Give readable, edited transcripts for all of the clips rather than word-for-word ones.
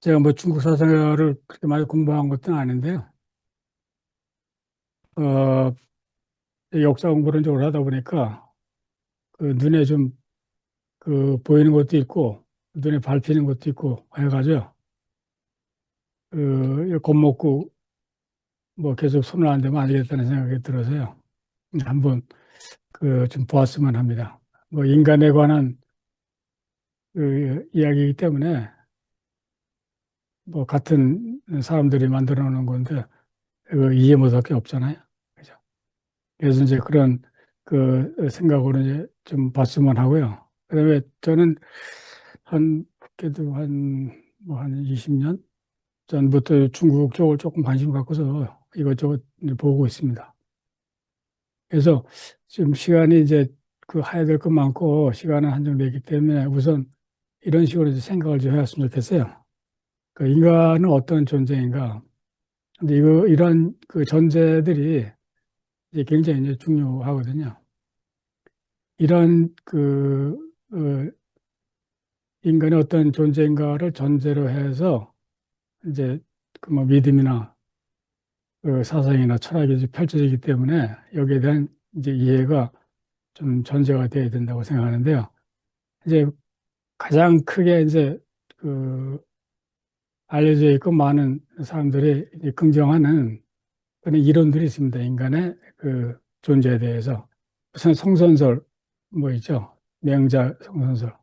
제가 뭐 중국 사상을 그렇게 많이 공부한 것도 아닌데요. 어, 역사 공부를 좀 오래 하다 보니까 그 눈에 좀 그 보이는 것도 있고 눈에 밟히는 것도 있고 해가지고 겁먹고 뭐 계속 손을 안 대면 안 되겠다는 생각이 들어서요. 한번 그 좀 보았으면 합니다. 뭐 인간에 관한 그 이야기이기 때문에 뭐 같은 사람들이 만들어 놓은 건데 그 이해 못할 게 없잖아요. 그죠? 그래서 이제 그런 그 생각으로 이제 좀 봤으면 하고요. 그다음에 저는 그래도 뭐 한 20년 전부터 중국 쪽을 조금 관심 갖고서 이것저것 이제 보고 있습니다. 그래서 지금 시간이 이제 그 해야 될 것 많고 시간은 한정되기 때문에 우선 이런 식으로 이제 생각을 좀 해왔으면 좋겠어요. 그 인간은 어떤 존재인가? 근데 이런 그 전제들이 이제 굉장히 이제 중요하거든요. 이런 인간의 어떤 존재인가를 전제로 해서 이제 그 뭐 믿음이나 그 사상이나 철학이 이제 펼쳐지기 때문에 여기에 대한 이제 이해가 좀 전제가 돼야 된다고 생각하는데요. 이제 가장 크게 이제 그 알려져 있고 많은 사람들이 이제 긍정하는 그런 이론들이 있습니다. 인간의 그 존재에 대해서. 우선 성선설 뭐 있죠. 맹자 성선설.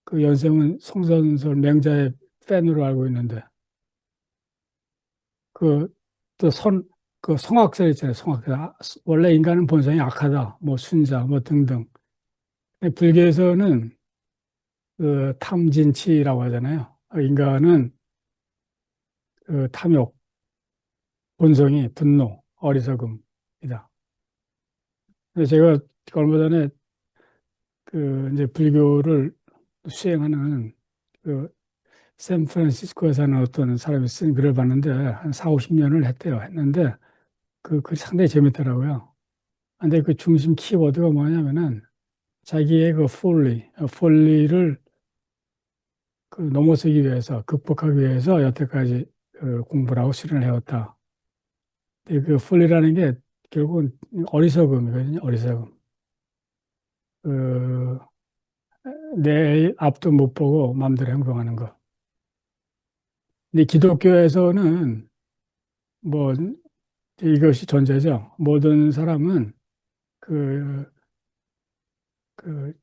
그 연세은 성선설 맹자의 팬으로 알고 있는데 그 또 그 성악설 있잖아요. 성악설. 원래 인간은 본성이 악하다. 뭐 순자 뭐 등등. 근데 불교에서는 그 탐진치라고 하잖아요. 인간은 그 탐욕, 본성이 분노, 어리석음이다. 그래서 제가 얼마 전에 그 이제 불교를 수행하는 그 샌프란시스코에 사는 어떤 사람이 쓴 글을 봤는데 한 4, 50년을 했대요. 했는데 그 글이 상당히 재밌더라고요. 근데 그 중심 키워드가 뭐냐면은 자기의 그 폴리를 그 넘어서기 위해서, 극복하기 위해서 여태까지 그 공부를 하고 수련을 해왔다. 근데 그 폴리라는 게 결국은 어리석음이거든요. 어리석음. 그 내 앞도 못 보고 마음대로 행동하는 거. 근데 기독교에서는 뭐 이것이 전제죠. 모든 사람은 그, 그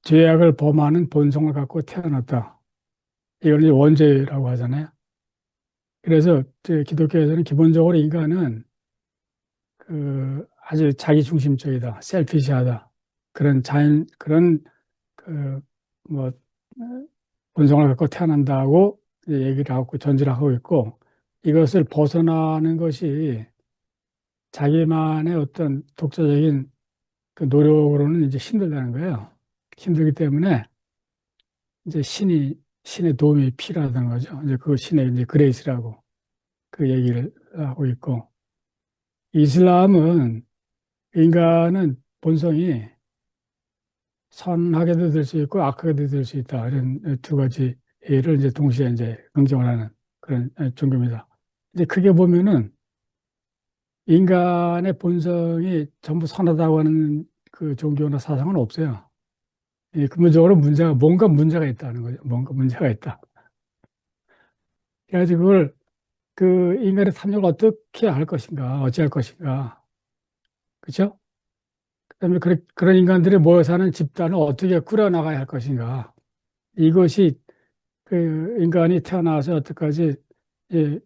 죄악을 범하는 본성을 갖고 태어났다. 이걸 이제 원죄라고 하잖아요. 그래서 이제 기독교에서는 기본적으로 인간은 아주 자기 중심적이다, 셀피시하다. 그런 그 뭐 본성을 갖고 태어난다고 이제 얘기를 하고 전제를 하고 있고 이것을 벗어나는 것이 자기만의 어떤 독자적인 그 노력으로는 이제 힘들다는 거예요. 힘들기 때문에 이제 신의 도움이 필요하다는 거죠. 이제 그 신의 이제 그레이스라고 그 얘기를 하고 있고 이슬람은 인간은 본성이 선하게도 될 수 있고 악하게도 될 수 있다. 이런 두 가지를 이제 동시에 이제 긍정을 하는 그런 종교입니다. 이제 크게 보면은 인간의 본성이 전부 선하다고 하는 그 종교나 사상은 없어요. 근본적으로 뭔가 문제가 있다는 거죠. 뭔가 문제가 있다. 그래가지고 그걸 그 인간의 탐욕을 어떻게 할 것인가, 어찌할 것인가. 그렇죠? 그다음에 그런 인간들이 모여 사는 집단을 어떻게 꾸려나가야 할 것인가. 이것이 그 인간이 태어나서 여태까지 이제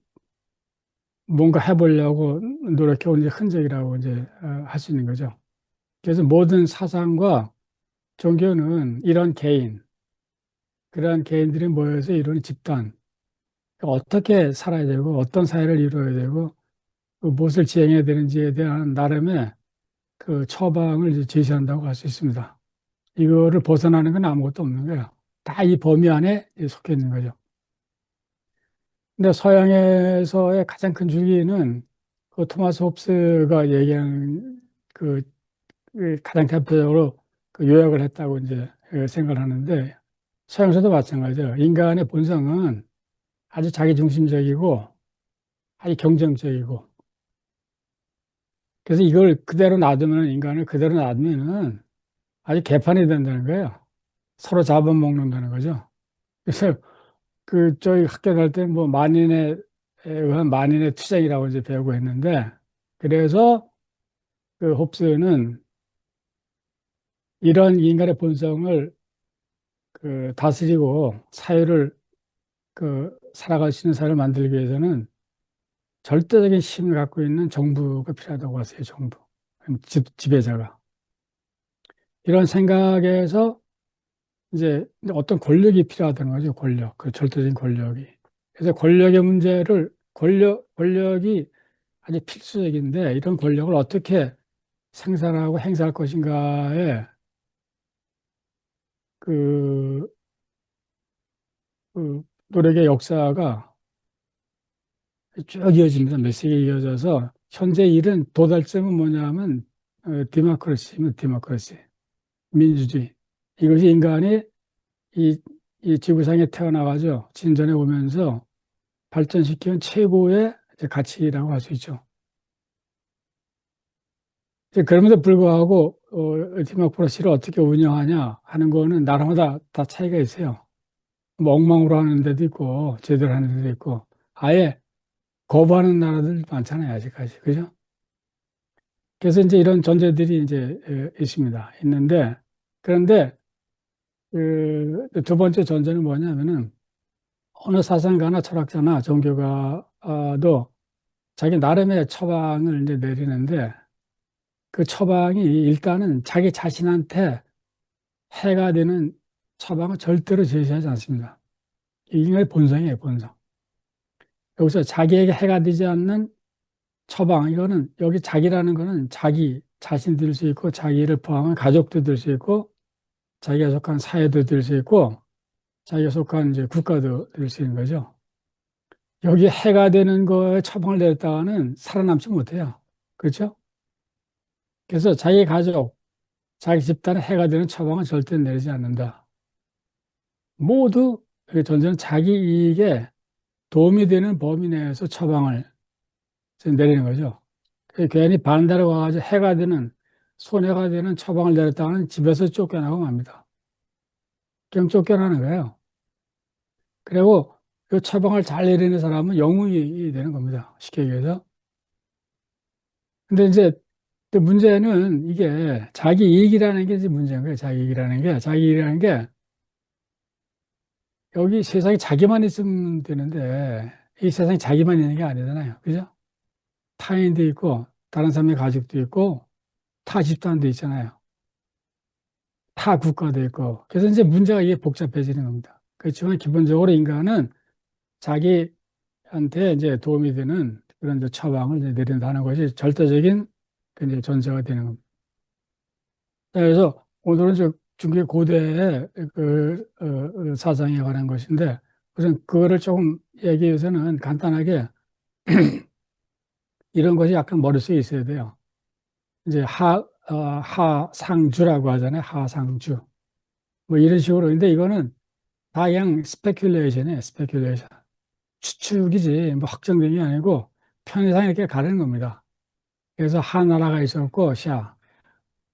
뭔가 해보려고 노력해온 이제 흔적이라고 이제 할 수 있는 거죠. 그래서 모든 사상과 종교는 이런 그러한 개인들이 모여서 이루는 집단, 그러니까 어떻게 살아야 되고 어떤 사회를 이루어야 되고 그 무엇을 지향해야 되는지에 대한 나름의 그 처방을 이제 제시한다고 할 수 있습니다. 이거를 벗어나는 건 아무것도 없는 거예요. 다 이 범위 안에 속해 있는 거죠. 근데 서양에서의 가장 큰 주기는 그 토마스 홉스가 얘기한 그, 그 가장 대표적으로 그 요약을 했다고 이제 생각을 하는데 서양에서도 마찬가지예요. 인간의 본성은 아주 자기중심적이고 아주 경쟁적이고 그래서 이걸 그대로 놔두면 인간을 그대로 놔두면은 아주 개판이 된다는 거예요. 서로 잡아먹는다는 거죠. 그래서 그 저희 학교 다닐 때 뭐 만인에 의한 만인의 투쟁이라고 이제 배우고 했는데 그래서 그 홉스는 이런 인간의 본성을 그 다스리고 사회를 그 살아갈 수 있는 사회를 만들기 위해서는 절대적인 힘을 갖고 있는 정부가 필요하다고 하세요. 정부. 지배자가. 이런 생각에서 이제 어떤 권력이 필요하다는 거죠. 권력. 그 절대적인 권력이. 그래서 권력의 문제를 권력이 아주 필수적인데 이런 권력을 어떻게 생산하고 행사할 것인가에 그, 그 노력의 역사가 쭉 이어집니다. 몇 세기 이어져서 현재 일은 도달점은 뭐냐면 디모크라시, 민주주의. 이것이 인간이 이, 이 지구상에 태어나가지고 진전해 오면서 발전시키는 최고의 이제 가치라고 할 수 있죠. 이제 그럼에도 불구하고 디모크라시를 어떻게 운영하냐 하는 거는 나라마다 다 차이가 있어요. 뭐 엉망으로 하는 데도 있고 제대로 하는 데도 있고 아예 거부하는 나라들 많잖아요, 아직까지. 그죠? 그래서 이제 이런 전제들이 이제 있습니다. 있는데, 그런데 그 두 번째 전제는 뭐냐면은 어느 사상가나 철학자나 종교가도 자기 나름의 처방을 이제 내리는데 그 처방이 일단은 자기 자신한테 해가 되는 처방을 절대로 제시하지 않습니다. 이게 인간의 본성이에요, 본성. 여기서 자기에게 해가 되지 않는 처방, 이거는 여기 자기라는 거는 자기 자신 될 수 있고 자기를 포함한 가족도 될 수 있고 자기가 속한 사회도 될 수 있고 자기가 속한 이제 국가도 될 수 있는 거죠. 여기 해가 되는 거에 처방을 내렸다가는 살아남지 못해요. 그렇죠? 그래서 자기 가족, 자기 집단에 해가 되는 처방은 절대 내리지 않는다. 모두 전제는 자기 이익에 도움이 되는 범위 내에서 처방을 내리는 거죠. 괜히 반대로 가가지고 해가 되는, 손해가 되는 처방을 내렸다가는 집에서 쫓겨나고 맙니다. 그냥 쫓겨나는 거예요. 그리고 이 처방을 잘 내리는 사람은 영웅이 되는 겁니다. 쉽게 얘기해서. 근데 이제 또 문제는 이게 자기 이익이라는 게 이제 문제인 거예요. 자기 이익이라는 게 여기 세상에 자기만 있으면 되는데 이 세상에 자기만 있는 게 아니잖아요. 그죠? 타인도 있고 다른 사람의 가족도 있고 타 집단도 있잖아요. 타 국가도 있고. 그래서 이제 문제가 이게 복잡해지는 겁니다. 그렇지만 기본적으로 인간은 자기한테 이제 도움이 되는 그런 이제 처방을 이제 내린다는 것이 절대적인 그 이제 전제가 되는 겁니다. 그래서 오늘은 저 중국 고대의 사상에 관한 것인데 우선 그거를 조금 얘기해서는 간단하게 이런 것이 약간 머릿속에 있어야 돼요. 이제 하상주라고 하잖아요. 하상주. 뭐 이런 식으로. 근데 이거는 다 그냥 스페큘레이션이에요. 스페큘레이션. 추측이지 뭐 확정된 게 아니고 편의상 이렇게 가르는 겁니다. 그래서 하나라가 있었고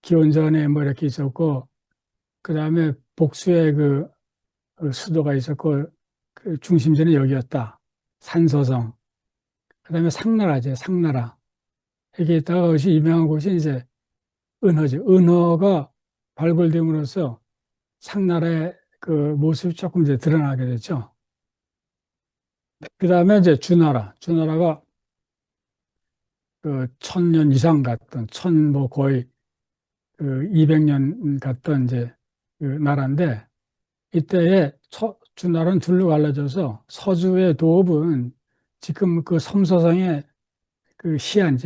기원전에 뭐 이렇게 있었고 그다음에 복수의 그 수도가 있었고 그 중심지는 여기였다. 산서성. 그다음에 상나라죠. 상나라. 여기 있다가 그것이 유명한 곳이 이제 은허죠. 은허가 발굴됨으로써 상나라의 그 모습이 조금 이제 드러나게 됐죠. 그다음에 이제 주나라. 주나라가 그 1000년 이상 갔던 뭐 거의 그 200년 갔던 이제 그 나라인데 이때에 주나라는 둘로 갈라져서 서주의 도읍은 지금 그 섬서성의 그 시안.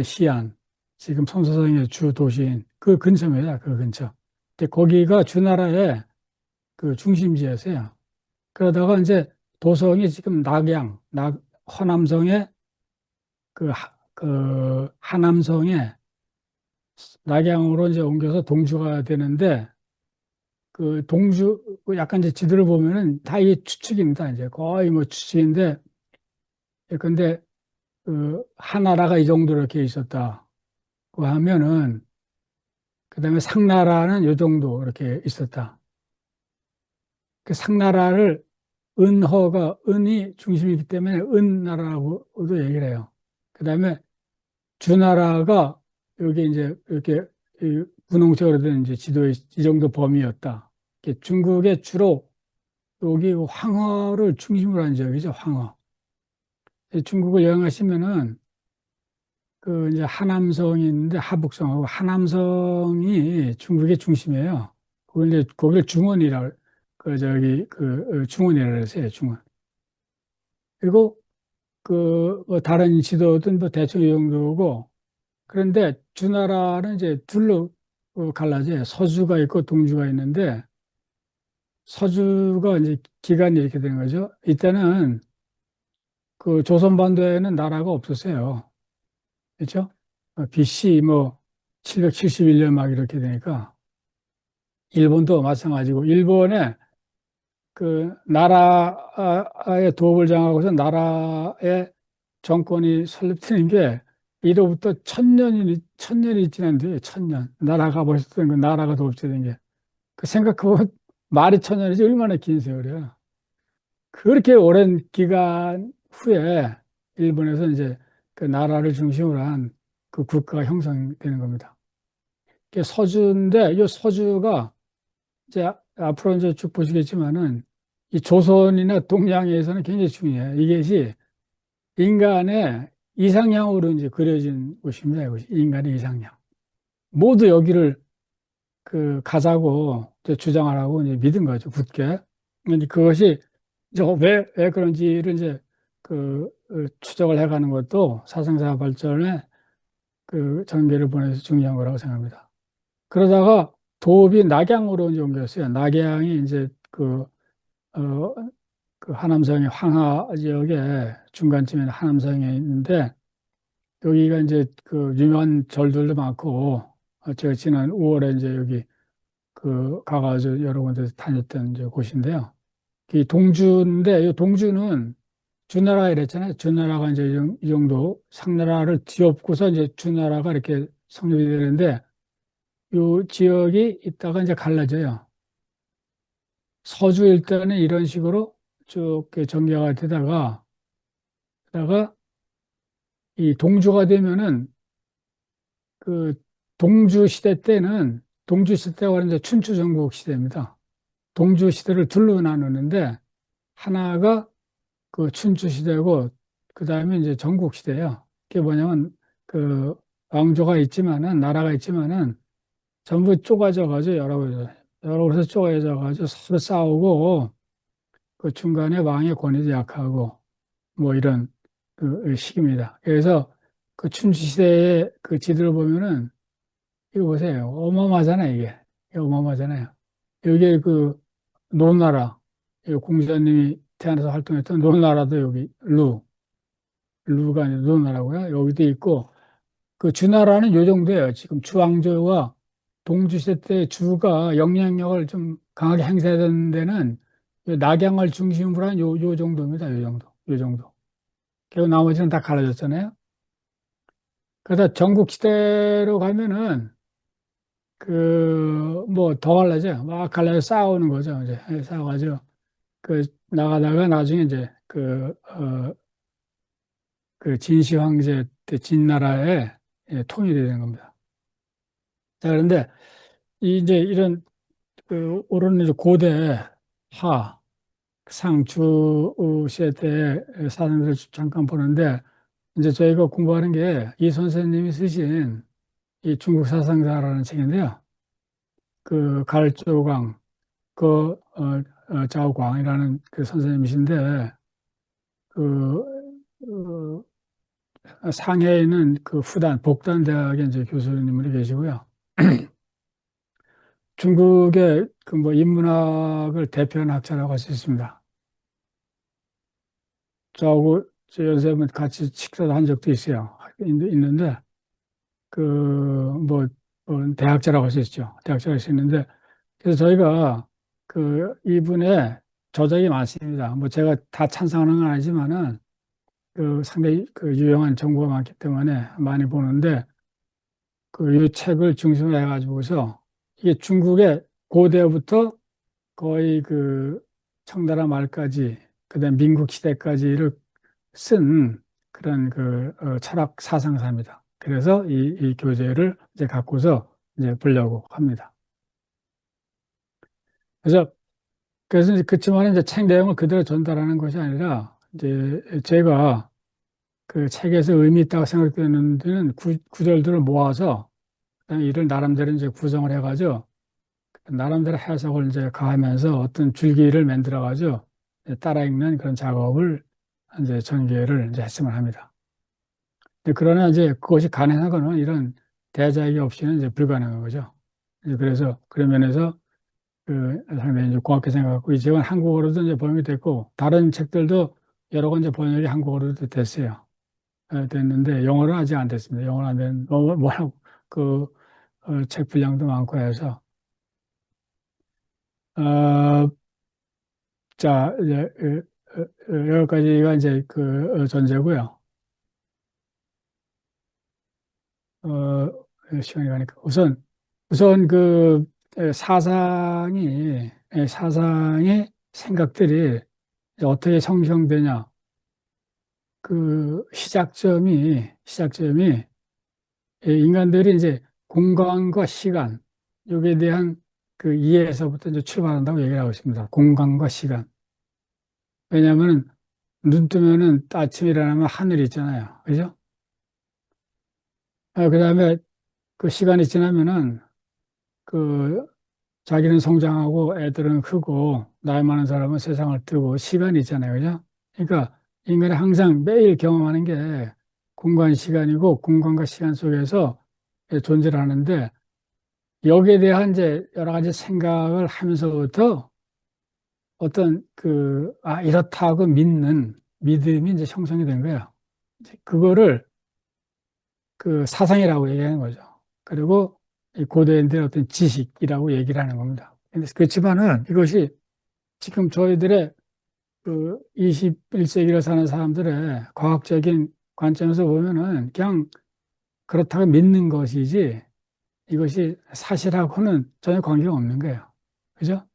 지금 섬서성의 주 도시인 그 근처입니다. 그 근처. 근데 거기가 주나라의 그 중심지였어요. 그러다가 이제 도성이 지금 허남성의 그 하남성의 낙양으로 이제 옮겨서 동주가 되는데 그 동주, 그 약간 이제 지도를 보면은 다 이게 추측입니다. 이제 거의 뭐 추측인데, 근데 그 하나라가 이 정도 이렇게 있었다고 하면은, 그 다음에 상나라는 요 정도 이렇게 있었다. 그 상나라를 은허가, 은이 중심이기 때문에 은나라라고도 얘기를 해요. 그 다음에 주나라가 여기 이제 이렇게 이 분홍색으로 된 이제 지도의 이 정도 범위였다. 이게 중국의 주로 여기 황허를 중심으로 한 지역이죠, 황허. 중국을 여행하시면은 그 이제 하남성이 있는데 하북성하고 하남성이 중국의 중심이에요. 그걸 이제 거기를 중원이라 그 저기 그 중원이라 그랬어요, 중원. 그리고 그뭐 다른 지도든 뭐 대충 이 정도고 그런데 주나라는 이제 둘로 갈라져요. 서주가 있고 동주가 있는데 서주가 이제 기간이 이렇게 되는 거죠. 이때는 그 조선반도에는 나라가 없었어요. 그렇죠? BC 뭐 771년 막 이렇게 되니까 일본도 마찬가지고 일본에 그 나라의 도읍을 장하고서 나라의 정권이 설립되는 게 이로부터 천년이 지났는데 천년 나라가 벌써 그 나라가 도읍되는 게 그 생각해보면 말이 천년이지 얼마나 긴 세월이야. 그렇게 오랜 기간 후에 일본에서 이제 그 나라를 중심으로 한 그 국가가 형성되는 겁니다. 이게 서주인데 이 서주가 이제 앞으로 이제 쭉 보시겠지만은 이 조선이나 동양에서는 굉장히 중요해요. 이것이 인간의 이상향으로 이제 그려진 곳입니다. 이것이 인간의 이상향. 모두 여기를 그 가자고 이제 주장하라고 이제 믿은 거죠. 굳게. 근데 그것이 이제 왜 그런지를 이제 추적을 해가는 것도 사상사 발전에 그 전개를 보내서 중요한 거라고 생각합니다. 그러다가 도읍이 낙양으로 이제 옮겼어요. 낙양이 이제 어, 그 하남성의 황하 지역에 중간쯤에 하남성에 있는데 여기가 이제 그 유명한 절들도 많고 제가 지난 5월에 이제 여기 그 가가지고 여러 군데 다녔던 이제 곳인데요. 이 동주인데 이 동주는 주나라가 이랬잖아요. 주나라가 이제 이 정도 상나라를 뒤엎고서 이제 주나라가 이렇게 성립이 되는데 이 지역이 있다가 이제 갈라져요. 서주 일대는 이런 식으로 쭉 전개가 되다가 이 동주가 되면은 그 동주 시대 때는 동주 시대가 이제 춘추 전국 시대입니다. 동주 시대를 둘로 나누는데 하나가 그 춘추 시대고 그다음에 이제 전국 시대예요. 그게 뭐냐면 그 왕조가 있지만은 나라가 있지만은 전부 쪼가져 가지고 여러 곳에서 쪼개져 가지고 서로 싸우고 그 중간에 왕의 권위도 약하고 뭐 이런 그 시기입니다. 그래서 그 춘추 시대의 그 지도를 보면은 이거 보세요. 어마어마하잖아요, 이게 어마어마하잖아요. 여기에 그 노나라, 이 공자님이 태어나서 활동했던 노나라도 여기 루가 아니라 노나라고요. 여기도 있고 그 주나라는 요 정도예요. 지금 주왕조와 동주시대 때 주가 영향력을 좀 강하게 행사하던 데는 요 낙양을 중심으로 한 요 정도입니다. 요 정도. 그리고 나머지는 다 갈라졌잖아요. 그러다 전국시대로 가면은 그 뭐 더 갈라져. 막 갈라져 싸우는 거죠. 이제 싸워가지고 그 나가다가 나중에 이제 그 진시 황제 때 진나라에 통일이 되는 겁니다. 자, 그런데 이제 이런 그 오로는 이제 고대 하 상주 시대 때 사람들을 잠깐 보는데 이제 저희가 공부하는 게 이 선생님이 쓰신 이 중국 사상사라는 책인데요. 그 갈조광 자오광이라는 그 선생님이신데 그 상해에 있는 그 복단 대학의 이제 교수님으로 계시고요. 중국의 그 뭐 인문학을 대표하는 학자라고 할 수 있습니다. 저하고 저 연세면 같이 식사도 한 적도 있어요. 있는데 그 뭐 대학자라고 할 수 있죠. 대학자가 있었는데 그래서 저희가 이분의 저작이 많습니다. 뭐 제가 다 찬성하는 건 아니지만은 상당히 유용한 정보가 많기 때문에 많이 보는데 이 책을 중심으로 해가지고서 이게 중국의 고대부터 거의 청나라 말까지 그다음 민국 시대까지를 쓴 그런 철학 사상사입니다. 그래서 이 교재를 이제 갖고서 이제 보려고 합니다. 그래서 이제 그렇지만 이제 책 내용을 그대로 전달하는 것이 아니라 이제 제가 그 책에서 의미 있다고 생각되는 데는 구절들을 모아서 그다음에 이를 나름대로 이제 구성을 해가지고 나름대로 해석을 이제 가하면서 어떤 줄기를 만들어가지고 따라 읽는 그런 작업을 이제 전개를 이제 했으면 합니다. 그러나 이제 그것이 가능하거나 이런 대자익이 없이는 이제 불가능한 거죠. 그래서 그런 면에서 상당히 이제 고맙게 생각하고 이 책은 한국어로도 이제 번역이 됐고 다른 책들도 여러 권 이제 번역이 한국어로도 됐어요. 됐는데 영어로는 아직 안 됐습니다. 영어는 안 된, 워낙 책 분량도 많고 해서 어, 자 이제 여기까지가 이제 전제고요. 시간이 가니까 우선 사상의 생각들이 이제 어떻게 형성되냐 시작점이 인간들이 이제 공간과 시간 여기에 대한 이해에서부터 이제 출발한다고 얘기를 하고 있습니다. 공간과 시간. 왜냐하면 눈 뜨면은 아침에 일어나면 하늘이 있잖아요. 그죠? 그다음에 그 시간이 지나면은 그 자기는 성장하고 애들은 크고 나이 많은 사람은 세상을 뜨고 시간이 있잖아요. 그죠? 그러니까 인간이 항상 매일 경험하는 게 공간 시간이고 공간과 시간 속에서 존재를 하는데 여기에 대한 이제 여러 가지 생각을 하면서부터 어떤 이렇다고 믿는 믿음이 이제 형성이 된 거예요. 그거를 사상이라고 얘기하는 거죠. 그리고 이 고대인들의 어떤 지식이라고 얘기를 하는 겁니다. 근데 그렇지만은 이것이 지금 저희들의 21세기를 사는 사람들의 과학적인 관점에서 보면은 그냥 그렇다고 믿는 것이지 이것이 사실하고는 전혀 관계가 없는 거예요. 그죠?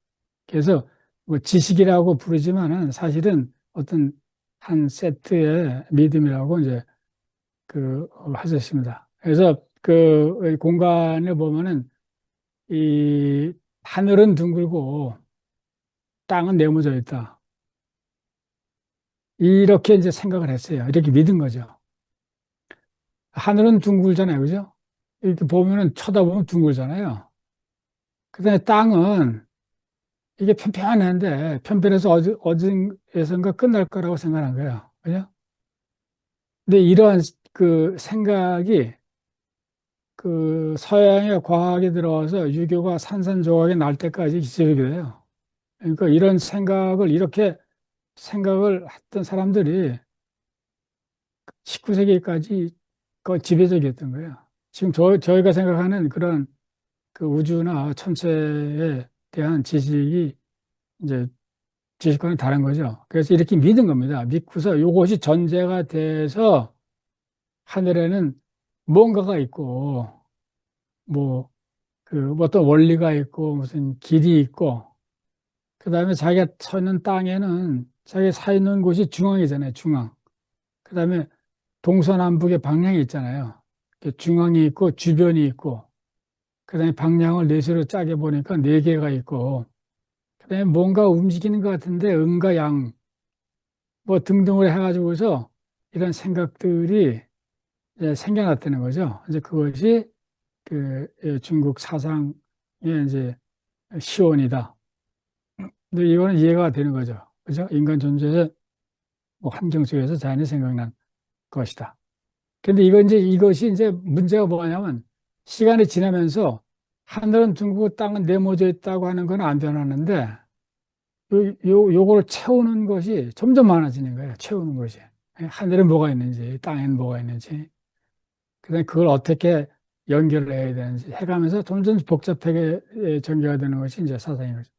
그래서 뭐 지식이라고 부르지만은 사실은 어떤 한 세트의 믿음이라고 이제 하셨습니다. 그래서 공간을 보면은 이 하늘은 둥글고 땅은 네모져 있다. 이렇게 이제 생각을 했어요. 이렇게 믿은 거죠. 하늘은 둥글잖아요. 그죠? 이렇게 보면은 쳐다보면 둥글잖아요. 그다음에 땅은 이게 편편한데 편편해서 어딘에선가 끝날 거라고 생각한 거예요. 그죠? 근데 이러한 생각이 서양의 과학에 들어와서 유교가 산산조각이 날 때까지 지속이 돼요. 그러니까 이런 생각을 이렇게 생각을 했던 사람들이 19세기까지 그 지배적이었던 거예요. 지금 저희가 생각하는 그런 우주나 천체에 대한 지식이 이제 지식과는 다른 거죠. 그래서 이렇게 믿은 겁니다. 믿고서 이것이 전제가 돼서 하늘에는 뭔가가 있고 뭐 어떤 원리가 있고 무슨 길이 있고 그다음에 자기가 서 있는 땅에는 자기가 서 있는 곳이 중앙이잖아요. 중앙. 그다음에 동서남북의 방향이 있잖아요. 중앙이 있고 주변이 있고 그다음에 방향을 넷으로 짜게 보니까 네 개가 있고 그다음에 뭔가 움직이는 것 같은데 음과 양 뭐 등등을 해가지고서 이런 생각들이 이제 생겨났다는 거죠. 이제 그것이 중국 사상의 이제 시원이다. 근데 이거는 이해가 되는 거죠. 그죠? 인간 존재의 뭐 환경 속에서 자연이 생각난 것이다. 근데 이것이 이제 문제가 뭐냐면 시간이 지나면서 하늘은 둥글고 땅은 네모져 있다고 하는 건 안 변하는데 요거를 채우는 것이 점점 많아지는 거예요. 채우는 것이. 하늘에 뭐가 있는지, 땅에는 뭐가 있는지. 그다음에 그걸 어떻게 연결을 해야 되는지 해가면서 점점 복잡하게 전개가 되는 것이 이제 사상인 거죠.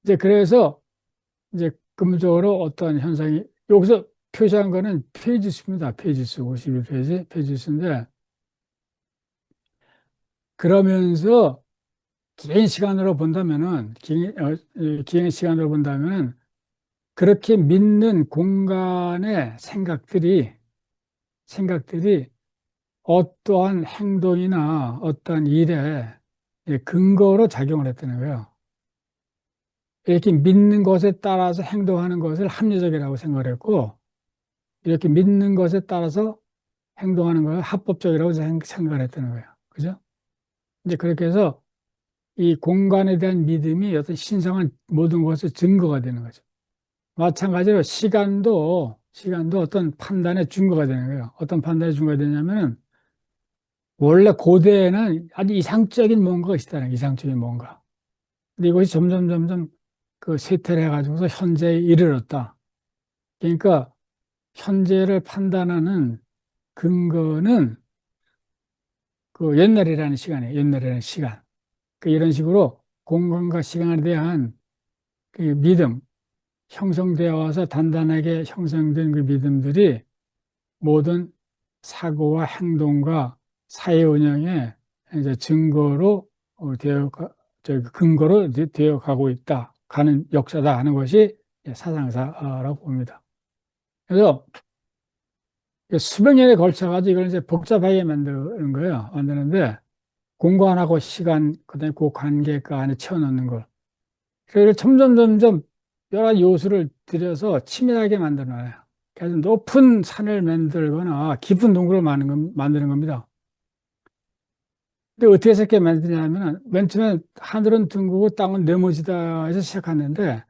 이제 그래서 이제 근본적으로 어떤 현상이 여기서 표시한 거는 페이지 수입니다. 페이지 수 51페이지 페이지 수인데 그러면서 긴 시간으로 본다면은 긴 시간으로 본다면은 그렇게 믿는 공간의 생각들이 어떠한 행동이나 어떠한 일에 근거로 작용을 했다는 거예요. 이렇게 믿는 것에 따라서 행동하는 것을 합리적이라고 생각을 했고, 이렇게 믿는 것에 따라서 행동하는 것을 합법적이라고 생각을 했다는 거예요. 그죠? 이제 그렇게 해서 이 공간에 대한 믿음이 어떤 신성한 모든 것의 증거가 되는 거죠. 마찬가지로 시간도 어떤 판단의 증거가 되는 거예요. 어떤 판단의 증거가 되냐면 원래 고대에는 아주 이상적인 뭔가가 있다는 이상적인 뭔가. 근데 이것이 점점 그 쇠퇴를 해가지고서 현재에 이르렀다. 그러니까 현재를 판단하는 근거는 그 옛날이라는 시간이에요. 옛날이라는 시간. 그 이런 식으로 공간과 시간에 대한 그 믿음, 형성되어 와서 단단하게 형성된 그 믿음들이 모든 사고와 행동과 사회 운영의 이제 증거로 근거로 되어 가고 있다. 가는 역사다 하는 것이 사상사라고 봅니다. 그래서 수백 년에 걸쳐가지고 이걸 이제 복잡하게 만드는 거예요. 만드는데 공간하고 시간, 그다음에 그 관계가 안에 채워넣는 걸. 그래서 점점 여러 가지 요소를 들여서 치밀하게 만들어 놔요. 그래서 높은 산을 만들거나 깊은 동굴을 만드는 겁니다. 근데 어떻게 새게 만드냐면 맨 처음에 하늘은 둥그고 땅은 네모지다 해서 시작하는데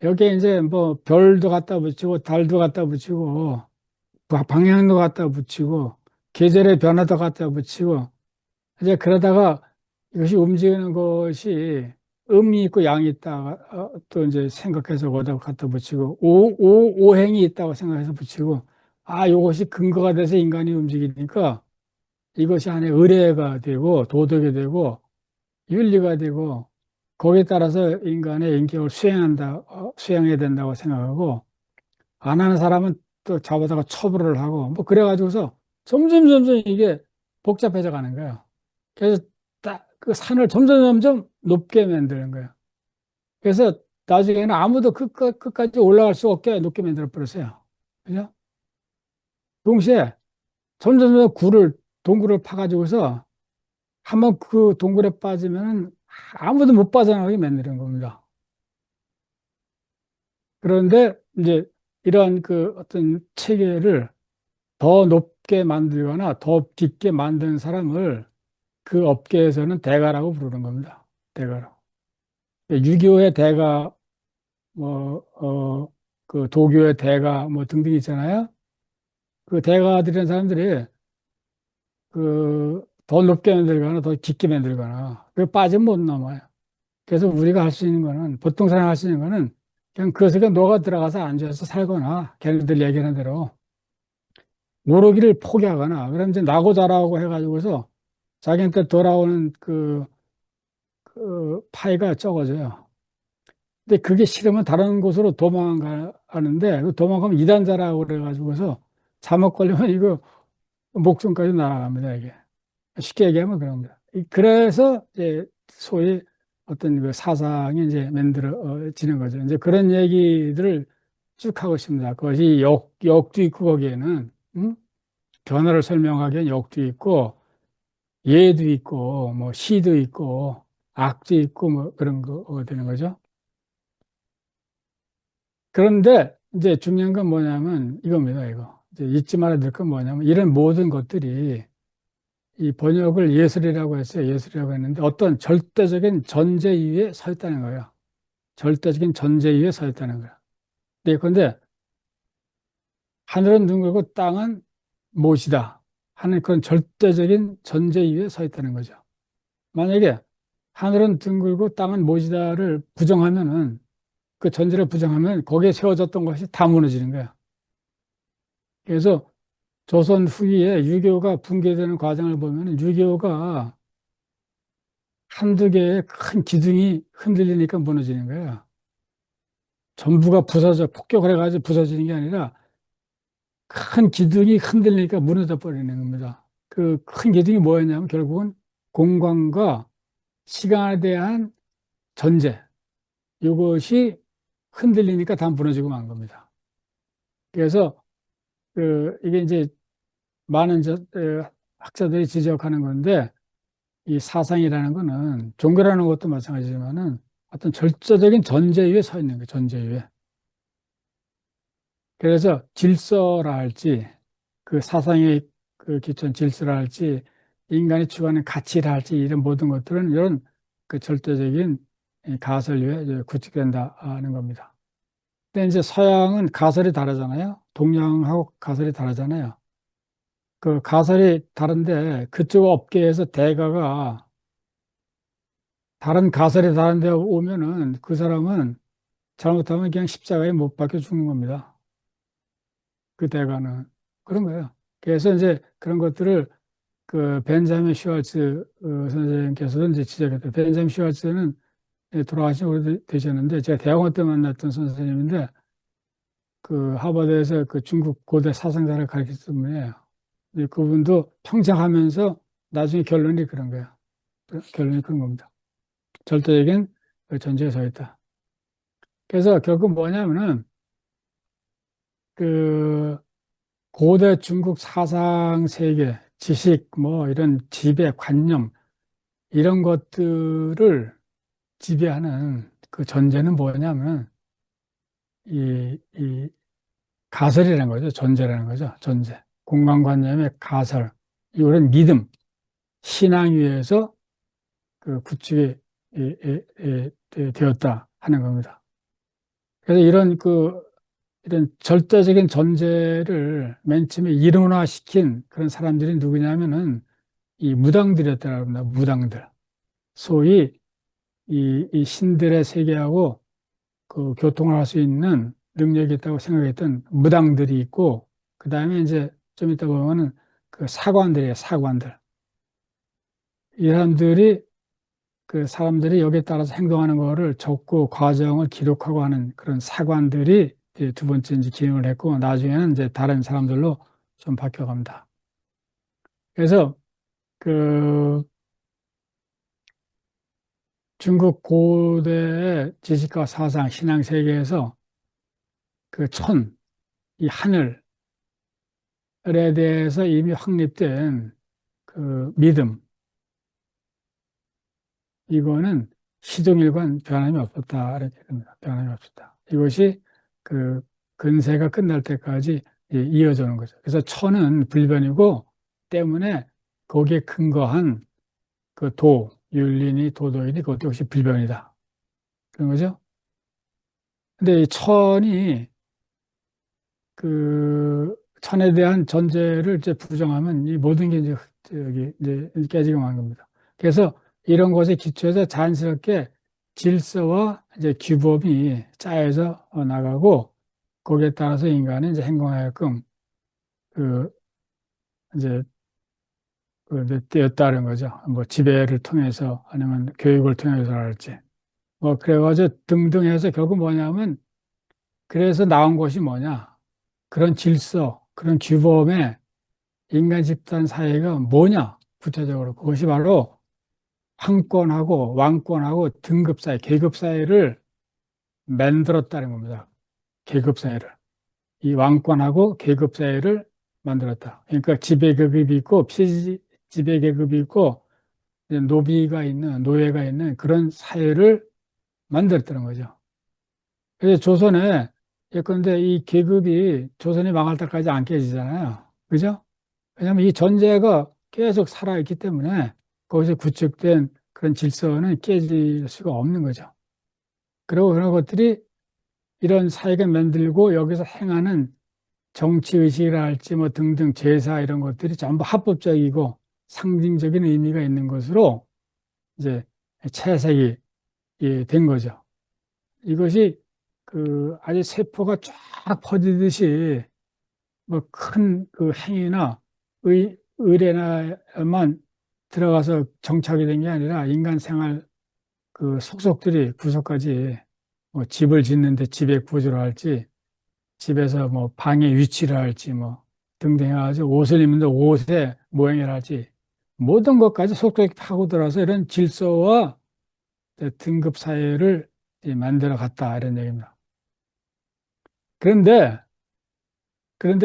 여기에 이제 뭐 별도 갖다 붙이고 달도 갖다 붙이고 방향도 갖다 붙이고 계절의 변화도 갖다 붙이고 이제 그러다가 이것이 움직이는 것이 음이 있고 양이 있다 또 이제 생각해서 거기다 갖다 붙이고 오행이 있다고 생각해서 붙이고 아 이것이 근거가 돼서 인간이 움직이니까 이것이 하나의 의례가 되고 도덕이 되고 윤리가 되고 거기에 따라서 인간의 인격을 수행해야 된다고 생각하고 안 하는 사람은 또 잡아다가 처벌을 하고 뭐 그래가지고서 점점 이게 복잡해져 가는 거예요. 그래서 딱 그 산을 점점 높게 만드는 거예요. 그래서 나중에는 아무도 끝까지 올라갈 수 없게 높게 만들어 버렸어요. 그죠? 동시에 점점 동굴을 파가지고서 한번 그 동굴에 빠지면 아무도 못 빠져나가게 만드는 겁니다. 그런데 이제 이러한 그 어떤 체계를 더 높게 만들거나 더 깊게 만드는 사람을 그 업계에서는 대가라고 부르는 겁니다. 대가라고. 6.25의 대가, 뭐, 그 도교의 대가, 뭐 등등 있잖아요. 그 대가들이라는 사람들이 그 더 높게 만들거나 더 깊게 만들거나 그 빠지면 못 넘어요. 그래서 우리가 할 수 있는 거는 보통 사람 할 수 있는 거는 그냥 그 속에 녹아 들어가서 앉아서 살거나 걔네들 얘기하는 대로 오르기를 포기하거나 그러면 이제 나고 자라고 해가지고서 자기한테 돌아오는 그 파이가 적어져요. 근데 그게 싫으면 다른 곳으로 도망가는데 그 도망가면 이단자라고 그래가지고서 잘못 걸리면 이거 목숨까지 날아갑니다, 이게. 쉽게 얘기하면 그런 겁니다. 그래서 이제 소위 어떤 그 사상이 이제 만들어지는 거죠. 이제 그런 얘기들을 쭉 하고 있습니다. 그것이 역도 있고 거기에는 변화를 설명하기엔 역도 있고 예도 있고 뭐 시도 있고 악도 있고 뭐 그런 거 되는 거죠. 그런데 이제 중요한 건 뭐냐면 이겁니다, 이거. 이제 잊지 말아야 될 건 뭐냐면 이런 모든 것들이 이 번역을 예술이라고 했어요. 예술이라고 했는데 어떤 절대적인 전제 위에 서 있다는 거예요. 절대적인 전제 위에 서 있다는 거예요. 네, 그런데 하늘은 둥글고 땅은 못이다 하는 그런 절대적인 전제 위에 서 있다는 거죠. 만약에 하늘은 둥글고 땅은 못이다를 부정하면은 그 전제를 부정하면 거기에 세워졌던 것이 다 무너지는 거예요. 그래서 조선 후기에 유교가 붕괴되는 과정을 보면 유교가 한두 개의 큰 기둥이 흔들리니까 무너지는 거야. 전부가 부서져, 폭격을 해가지고 부서지는 게 아니라 큰 기둥이 흔들리니까 무너져 버리는 겁니다. 그 큰 기둥이 뭐였냐면 결국은 공간과 시간에 대한 전제, 이것이 흔들리니까 다 무너지고 만 겁니다. 그래서 이게 이제 많은 학자들이 지적하는 건데 이 사상이라는 거는 종교라는 것도 마찬가지지만은 어떤 절대적인 전제 위에 서 있는 거예요. 전제 위에. 그래서 질서라 할지 그 사상의 그 기초한 질서라 할지 인간이 추구하는 가치라 할지 이런 모든 것들은 이런 그 절대적인 이 가설 위에 이제 구축된다 하는 겁니다. 근데 이제 서양은 가설이 다르잖아요. 동양하고 가설이 다르잖아요. 그 가설이 다른데 그쪽 업계에서 대가가 다른 가설이 다른 데 오면은 그 사람은 잘못하면 그냥 십자가에 못 박혀 죽는 겁니다. 그 대가는. 그런 거예요. 그래서 이제 그런 것들을 그 벤자민 슈왈츠 선생님께서도 이제 지적했어요. 벤자민 슈왈츠는 돌아가신 오래되셨는데 제가 대학원 때 만났던 선생님인데 그 하버드에서 그 중국 고대 사상자를 가르쳤던 분이에요. 그분도 평생 하면서 나중에 결론이 그런 거예요. 결론이 그런 겁니다. 절대적인 그 전제에 서 있다. 그래서 결국 뭐냐면은 그 고대 중국 사상 세계, 지식, 뭐 이런 지배, 관념 이런 것들을 지배하는 그 전제는 뭐냐면 이 가설이라는 거죠. 존재라는 거죠. 존재. 공간관념의 가설. 이런 믿음, 신앙 위에서 그 구축이 되었다 하는 겁니다. 그래서 이런 절대적인 존재를 맨 처음에 이론화시킨 그런 사람들이 누구냐면은 이 무당들이었다고 합니다. 무당들. 소위 이 신들의 세계하고 그 교통을 할 수 있는 능력이 있다고 생각했던 무당들이 있고, 그 다음에 이제 좀 이따 보면은 그 사관들이에요, 사관들. 이 사람들이 그 사람들이 여기에 따라서 행동하는 거를 적고 과정을 기록하고 하는 그런 사관들이 이제 두 번째 이제 기능을 했고, 나중에는 이제 다른 사람들로 좀 바뀌어갑니다. 그래서 그 중국 고대의 지식과 사상, 신앙 세계에서 그 이 하늘에 대해서 이미 확립된 그 믿음, 이거는 시종일관 변함이 없었다. 이렇게 됩니다. 변함이 없었다. 이것이 그 근세가 끝날 때까지 이어져 오는 거죠. 그래서 천은 불변이고 때문에 거기에 근거한 그 윤리니 도덕이니 그것도 역시 불변이다. 그런 거죠. 근데 이 천이 그 천에 대한 전제를 이제 부정하면 이 모든 게 이제 저기 이제 깨지고 만 겁니다. 그래서 이런 것에 기초해서 자연스럽게 질서와 이제 규범이 짜여져 나가고 거기에 따라서 인간은 이제 행동하게끔 그 이제 되었다는 거죠. 뭐 지배를 통해서 아니면 교육을 통해서랄지 뭐 그래가지고 등등 해서 결국 뭐냐면 그래서 나온 것이 뭐냐 그런 질서 그런 규범에 인간 집단 사회가 뭐냐? 구체적으로 그것이 바로 황권하고 왕권하고 등급 사회, 계급 사회를 만들었다는 겁니다. 계급 사회를. 이 왕권하고 계급 사회를 만들었다. 그러니까 지배 계급이 있고 피지배 계급이 있고 이제 노비가 있는 노예가 있는 그런 사회를 만들었다는 거죠. 그래서 조선에 예컨대 이 계급이 조선이 망할 때까지 안 깨지잖아요. 그죠? 왜냐하면 이 전제가 계속 살아있기 때문에 거기서 구축된 그런 질서는 깨질 수가 없는 거죠. 그리고 그런 것들이 이런 사회가 만들고 여기서 행하는 정치의식이라 할지 뭐 등등 제사 이런 것들이 전부 합법적이고 상징적인 의미가 있는 것으로 이제 채색이 된 거죠. 이것이 그 아주 세포가 쫙 퍼지듯이 뭐 큰 그 행위나 의뢰나만 들어가서 정착이 된 게 아니라 인간 생활 그 속속들이 구석까지 뭐 집을 짓는데 집의 구조를 할지 집에서 뭐 방의 위치를 할지 뭐 등등 해가지고 옷을 입는데 옷의 모양을 할지 모든 것까지 속속히 파고들어서 이런 질서와 등급 사회를 이제 만들어 갔다 이런 얘기입니다. 그런데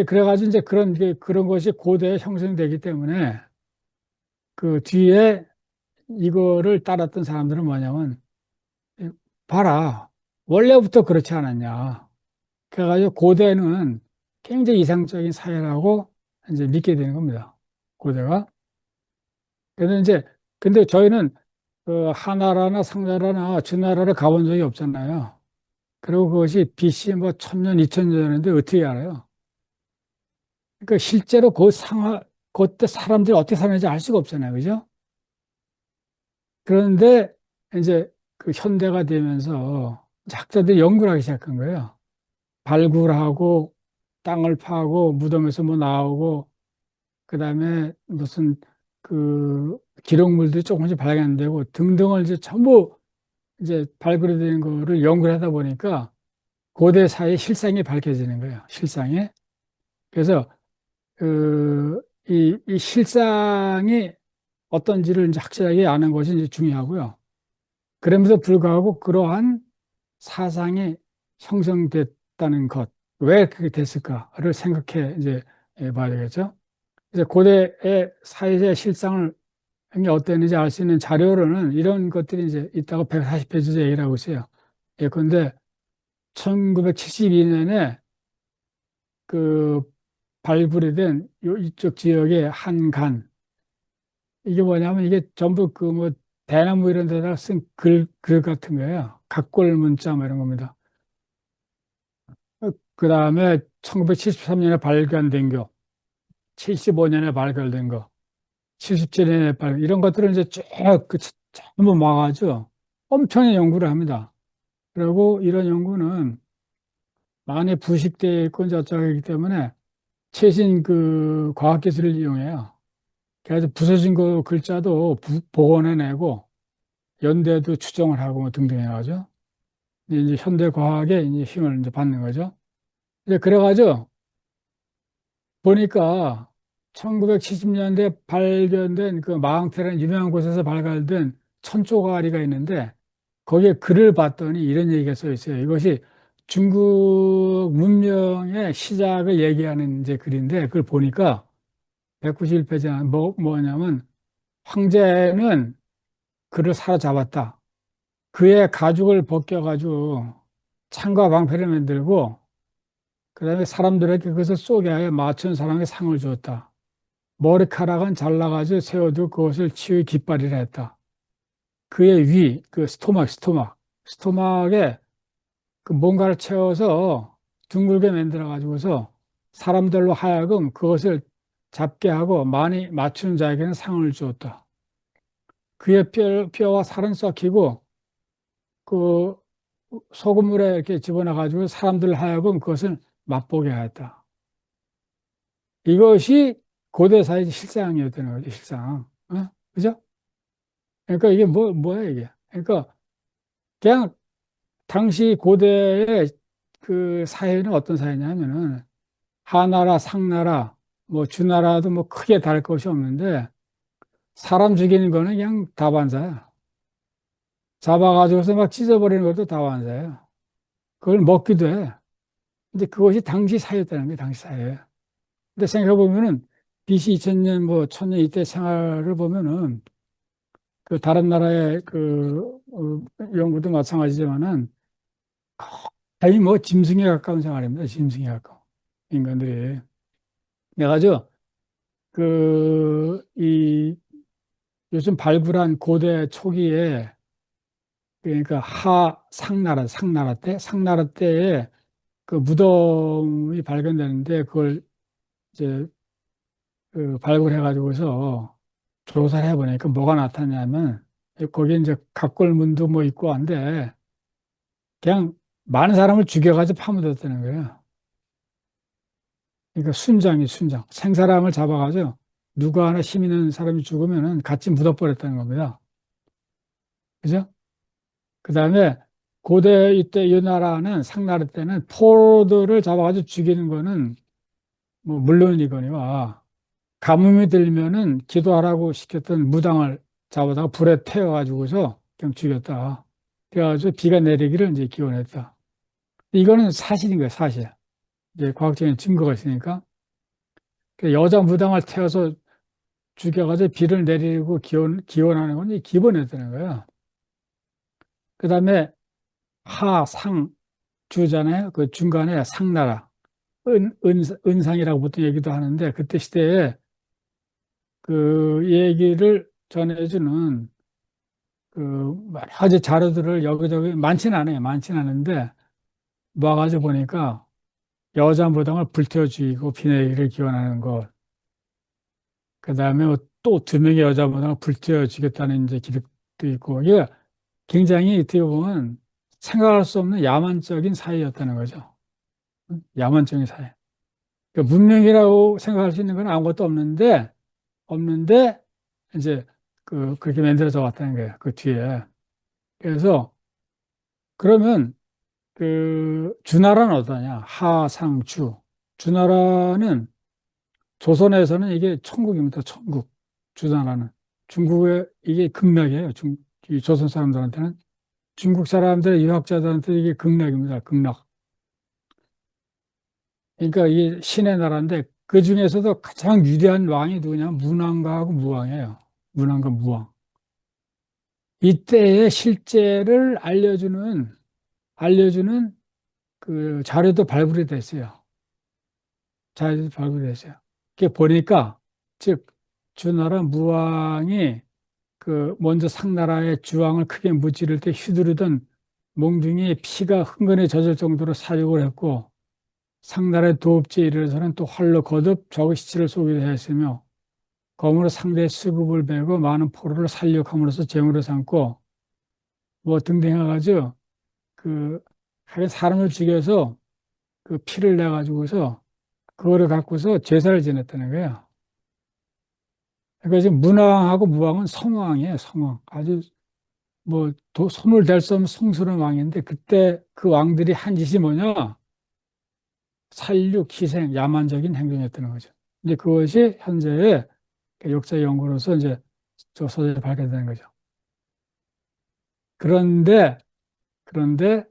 그래가지고 이제 그런 것이 고대에 형성되기 때문에 그 뒤에 이거를 따랐던 사람들은 뭐냐면 봐라 원래부터 그렇지 않았냐. 그래가지고 고대는 굉장히 이상적인 사회라고 이제 믿게 되는 겁니다. 고대가. 그래서 이제 근데 저희는 그 하나라나 상나라나 주나라를 가본 적이 없잖아요. 그리고 그것이 BC 뭐 천년, 이천 년인데 어떻게 알아요? 그러니까 실제로 그때 사람들이 어떻게 사는지 알 수가 없잖아요. 그죠? 그런데 이제 그 현대가 되면서 이제 학자들이 연구를 하기 시작한 거예요. 발굴하고 땅을 파고 무덤에서 뭐 나오고 그다음에 무슨 그 기록물들이 조금씩 발견되고 등등을 이제 전부 이제 발굴이 되는 거를 연구를 하다 보니까 고대 사회 실상이 밝혀지는 거예요. 실상이. 그래서 이 실상이 어떤지를 이제 확실하게 아는 것이 이제 중요하고요. 그럼에도 불구하고 그러한 사상이 형성됐다는 것, 왜 그렇게 됐을까를 생각해 이제 봐야 되겠죠. 이제 고대의 사회의 실상을 이게 어땠는지 알 수 있는 자료로는 이런 것들이 이제 있다고 140페이지 얘기를 하고 있어요. 예컨대 1972년에 그 발굴이 된 이쪽 지역의 한 간, 이게 뭐냐면 이게 전부 그 뭐 대나무 이런 데다가 쓴 글 같은 거예요. 각골 문자 뭐 이런 겁니다. 그 다음에 1973년에 발견된 거, 75년에 발견된 거, 77년에 이런 것들을 이제 쭉그 전부 모아가지고 엄청난 연구를 합니다. 그리고 이런 연구는 많이 부식되어 있고 이제 어쩌기 때문에 최신 그 과학기술을 이용해요. 그래서 부서진 거 글자도 복원해내고 연대도 추정을 하고 뭐 등등 해가지고 이제 현대 과학에 이제 힘을 이제 받는 거죠. 이제 그래가지고 보니까 1970년대 발견된 그 마항테라는 유명한 곳에서 발견된 천조가리가 있는데 거기에 글을 봤더니 이런 얘기가 써 있어요. 이것이 중국 문명의 시작을 얘기하는 이제 글인데 그걸 보니까 191페이지 뭐냐면 황제는 그를 사로잡았다. 그의 가죽을 벗겨가지고 창과 방패를 만들고 그다음에 사람들에게 그것을 쏘게 하여 맞춘 사람에게 상을 주었다. 머리카락은 잘라가지고 세워두고 그것을 치의 깃발이라 했다. 그의 그 스토막에 그 뭔가를 채워서 둥글게 만들어 가지고서 사람들로 하여금 그것을 잡게 하고 많이 맞추는 자에게는 상을 주었다. 그의 뼈와 살은 썩히고 그 소금물에 이렇게 집어넣어 가지고 사람들 하여금 그것을 맛보게 하였다. 이것이 고대 사회 실상이었다는 거죠, 실상. 어? 그죠? 그러니까 이게 뭐야, 이게. 그러니까 그냥 당시 고대의 그 사회는 어떤 사회냐면은 하나라, 상나라, 뭐 주나라도 뭐 크게 다를 것이 없는데 사람 죽이는 거는 그냥 다반사야. 잡아가지고서 막 찢어버리는 것도 다반사야. 그걸 먹기도 해. 근데 그것이 당시 사회였다는 거예요, 당시 사회. 근데 생각해보면은 BC 2000년 뭐 1000년 이때 생활을 보면은 그 다른 나라의 연구도 마찬가지지만은 거의 뭐 짐승에 가까운 생활입니다. 짐승에 가까운 인간들이. 그래가지고 이 요즘 발굴한 고대 초기에 그러니까 상나라 때에 그 무덤이 발견되는데 그걸 이제 그 발굴해가지고서 조사를 해보니까 뭐가 나타나냐면 거기 이제 각골문도 뭐 있고 한데 그냥 많은 사람을 죽여가지고 파묻었다는 거예요. 그러니까 순장이 순장. 생사람을 잡아가지고 누가 하나 힘 있는 사람이 죽으면은 같이 묻어버렸다는 겁니다. 그죠? 그 다음에 고대 이때 이 나라는 상나라 때는 포로들을 잡아가지고 죽이는 거는 뭐 물론이거니와 가뭄이 들면은 기도하라고 시켰던 무당을 잡아다가 불에 태워가지고서 그냥 죽였다. 그래가지고 비가 내리기를 이제 기원했다. 이거는 사실인 거예요, 사실. 이제 과학적인 증거가 있으니까. 그 여자 무당을 태워서 죽여가지고 비를 내리고 기원하는 건 기본이었다는 거예요. 그 다음에 하, 상, 주잖아요. 그 중간에 상나라, 은상이라고 보통 얘기도 하는데 그때 시대에 그 얘기를 전해주는 그 여러 가지 자료들을 여기저기 많지는 않아요. 많지는 않은데 모아가지고 보니까 여자 무당을 불태워 죽이고 비 내리기를 기원하는 것. 그 다음에 또 두 명의 여자 무당을 불태워 죽였다는 이제 기록도 있고 이게 굉장히 어떻게 보면 생각할 수 없는 야만적인 사회였다는 거죠. 야만적인 사회. 그러니까 문명이라고 생각할 수 있는 건 아무것도 없는데, 이제 그렇게 만들어져 왔다는 거예요. 그 뒤에. 그래서 그러면 주나라는 어떠냐? 하상주. 주나라는 조선에서는 이게 천국입니다. 천국. 주나라는. 중국의 이게 극락이에요. 이 조선 사람들한테는. 중국 사람들의 유학자들한테 이게 극락입니다. 극락. 그러니까 이게 신의 나라인데 그 중에서도 가장 위대한 왕이 누구냐? 문왕과하고 무왕이에요. 문왕과 무왕. 이때의 실제를 알려주는 그 자료도 발굴이 됐어요. 자료도 발굴이 됐어요. 그게 보니까, 즉, 주나라 무왕이 먼저 상나라의 주왕을 크게 무찌를 때 휘두르던 몽둥이에 피가 흥건히 젖을 정도로 사육을 했고, 상나라의 도읍지에 이르러서는 또 활로 거듭 적의 시체를 쏘기도 했으며, 검으로 상대의 수급을 베고 많은 포로를 살육함으로써 재물을 삼고, 뭐 등등 해가지고, 하여간 사람을 죽여서 그 피를 내가지고서 그거를 갖고서 제사를 지냈다는 거예요. 그러니까 지금 문왕하고 무왕은 성왕이에요, 성왕. 아주 뭐 손을 댈 수 없는 성스러운 왕인데 그때 그 왕들이 한 짓이 뭐냐? 살육, 희생, 야만적인 행동이었다는 거죠. 이제 그것이 현재의 역사 연구로서 이제 저 소설에 밝혀되는 거죠. 그런데, 그런데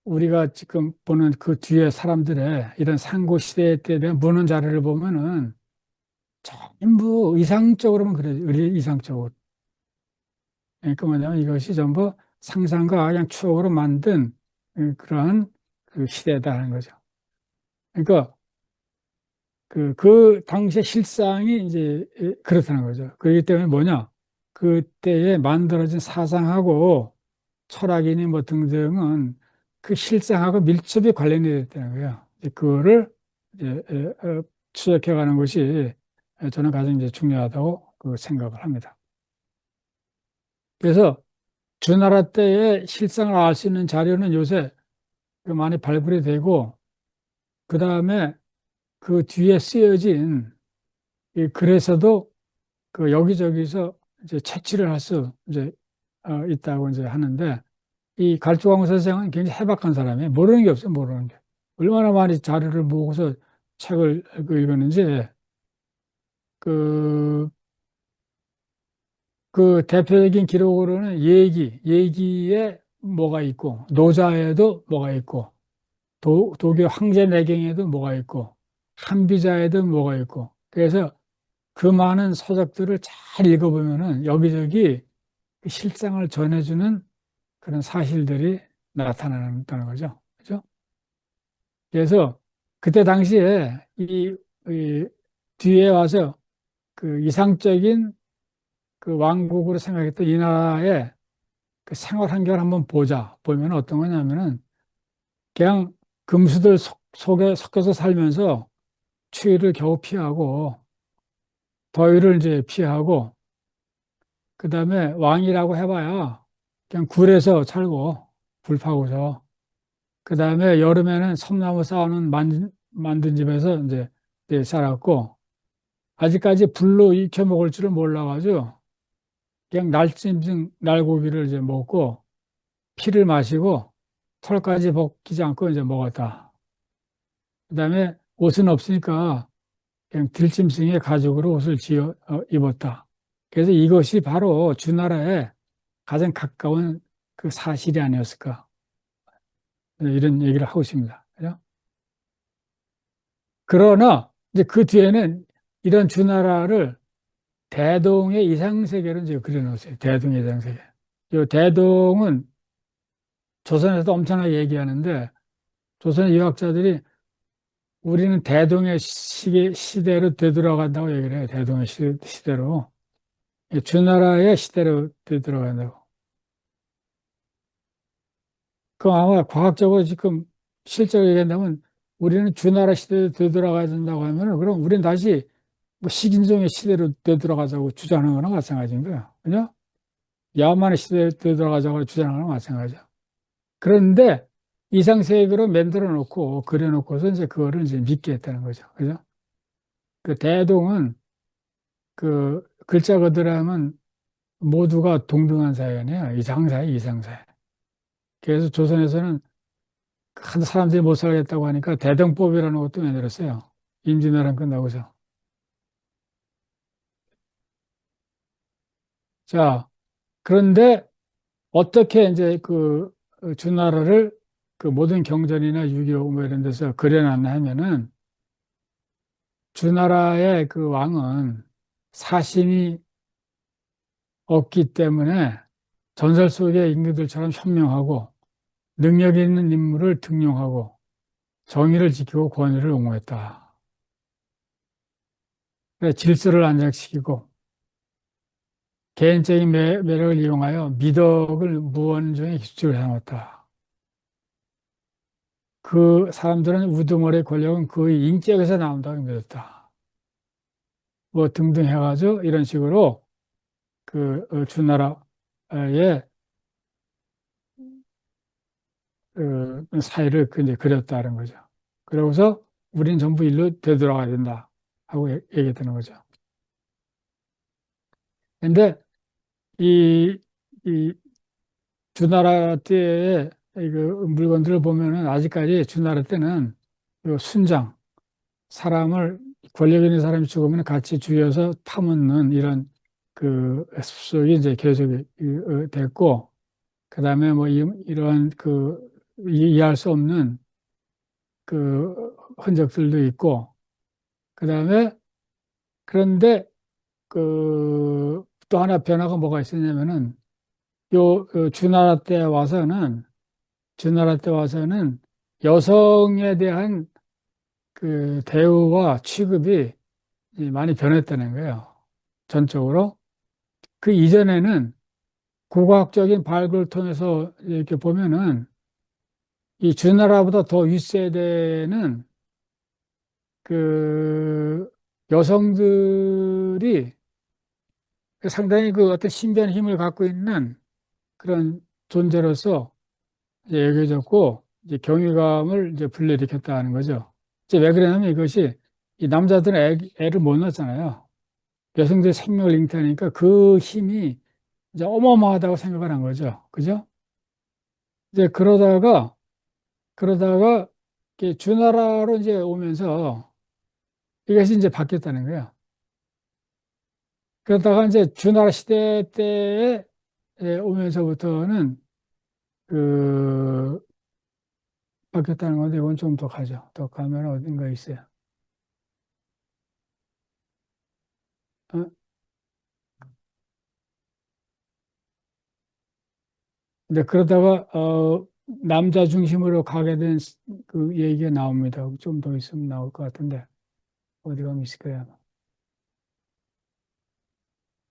우리가 지금 보는 그 뒤에 사람들의 이런 상고 시대 때 대한 문헌 자료를 보면은 전부 이상적으로만 그래요. 이상적으로. 그러니까 뭐냐면 이것이 전부 상상과 그냥 추억으로 만든 그러한 그 시대다라는 거죠. 그러니까 그 당시의 실상이 이제 그렇다는 거죠. 그렇기 때문에 뭐냐? 그때에 만들어진 사상하고 철학이니 뭐 등등은 그 실상하고 밀접히 관련이 됐다는 거예요. 이제 그거를 이제 추적해가는 것이 저는 가장 이제 중요하다고 그 생각을 합니다. 그래서 주나라 때의 실상을 알 수 있는 자료는 요새 많이 발굴이 되고, 그 다음에 그 뒤에 쓰여진 이 글에서도 여기저기서 이제 채취를 할 수 이제 있다고 이제 하는데, 이 갈주광 선생은 굉장히 해박한 사람이에요. 모르는 게 없어요, 모르는 게. 얼마나 많이 자료를 모으고서 책을 읽었는지, 그, 그 대표적인 기록으로는 예기에 뭐가 있고, 노자에도 뭐가 있고, 도교 황제 내경에도 뭐가 있고, 한비자에도 뭐가 있고, 그래서 그 많은 서적들을 잘 읽어보면은 여기저기 그 실상을 전해주는 그런 사실들이 나타난다는 거죠. 그죠? 그래서 그때 당시에 이 뒤에 와서 그 이상적인 그 왕국으로 생각했던 이 나라의 그 생활 환경을 한번 보면 어떤 거냐면은 그냥 금수들 속에 섞여서 살면서 추위를 겨우 피하고 더위를 이제 피하고 그다음에 왕이라고 해봐야 그냥 굴에서 살고 불 파고서 그다음에 여름에는 섬나무 쌓아놓은 만든 집에서 이제 때 살았고, 아직까지 불로 익혀 먹을 줄을 몰라가지고, 그냥 날짐승, 날고기를 이제 먹고, 피를 마시고, 털까지 벗기지 않고 이제 먹었다. 그다음에 옷은 없으니까 그냥 들짐승의 가죽으로 옷을 지어 입었다. 그래서 이것이 바로 주나라의 가장 가까운 그 사실이 아니었을까. 이런 얘기를 하고 있습니다. 그죠? 그러나 이제 그 뒤에는 이런 주나라를 대동의 이상세계로 이제 그려놓으세요. 대동의 이상세계. 이 대동은 조선에서도 엄청나게 얘기하는데 조선 유학자들이 우리는 대동의 시대로 되돌아간다고 얘기를 해요. 대동의 시대로. 주나라의 시대로 되돌아간다고. 그 아마 과학적으로 지금 실제로 얘기한다면 우리는 주나라 시대로 되돌아가야 된다고 하면은 그럼 우리는 다시 뭐 식인종의 시대로 되돌아가자고 주장하는 거나 마찬가지인 거야. 그죠? 야만의 시대로 되돌아가자고 주장하는 거나 마찬가지야. 그런데 이상세계로 만들어 놓고 그려 놓고서 이제 그거를 이제 믿게 했다는 거죠. 그죠? 그 대동은 그 글자 그대로하면 모두가 동등한 사회네요. 이상사회, 이상사회. 그래서 조선에서는 한 사람들이 못 살겠다고 하니까 대동법이라는 것도 만들었어요. 임진왜란 끝나고서. 자, 그런데 어떻게 이제 그 주나라를 그 모든 경전이나 유교 뭐 이런 데서 그려놨나 하면은 주나라의 그 왕은 사심이 없기 때문에 전설 속의 인물들처럼 현명하고 능력 있는 인물을 등용하고 정의를 지키고 권위를 옹호했다. 그래서 질서를 안착시키고 개인적인 매력을 이용하여 미덕을 무언중의 기초를 삼았다. 그 사람들은 우두머리의 권력은 그의 인격에서 나온다고 믿었다. 뭐 등등 해가지고 이런 식으로 그 주나라의 사회를 그 이제 그렸다는 거죠. 그러고서 우리는 전부 일로 되돌아가야 된다 하고 얘기했다는 거죠. 근데 이, 이 주나라 때의 그 물건들을 보면은 아직까지 주나라 때는 요 순장, 사람을 권력 있는 사람이 죽으면 같이 죽여서 파묻는 이런 그 습속이 이제 계속 됐고, 그 다음에 뭐 이러한 그 이해할 수 없는 그 흔적들도 있고, 그 다음에 그런데 그 또 하나 변화가 뭐가 있었냐면은 주나라 때 와서는 주나라 때 와서는 여성에 대한 그 대우와 취급이 많이 변했다는 거예요. 전적으로. 그 이전에는 국악적인 발굴을 통해서 이렇게 보면은 이 주나라보다 더 윗세대는 그 여성들이 상당히 그 어떤 신비한 힘을 갖고 있는 그런 존재로서 이제 여겨졌고 이제 경외감을 이제 불러일으켰다는 거죠. 이제 왜 그러냐면 이것이 이 남자들은 애를 못 낳잖아요. 여성들의 생명을 잉태하니까 그 힘이 이제 어마어마하다고 생각을 한 거죠. 그죠? 이제 그러다가 이렇게 주나라로 이제 오면서 이것이 이제 바뀌었다는 거예요. 그러다가 이제 주나라 시대 때에 오면서부터는 그 바뀌었다는 건데 이건 좀 더 가죠. 더 가면 어딘가 있어요. 어? 근데 그러다가 남자 중심으로 가게 된 그 얘기가 나옵니다. 좀 더 있으면 나올 것 같은데 어디 가면 있을 거야. 아마.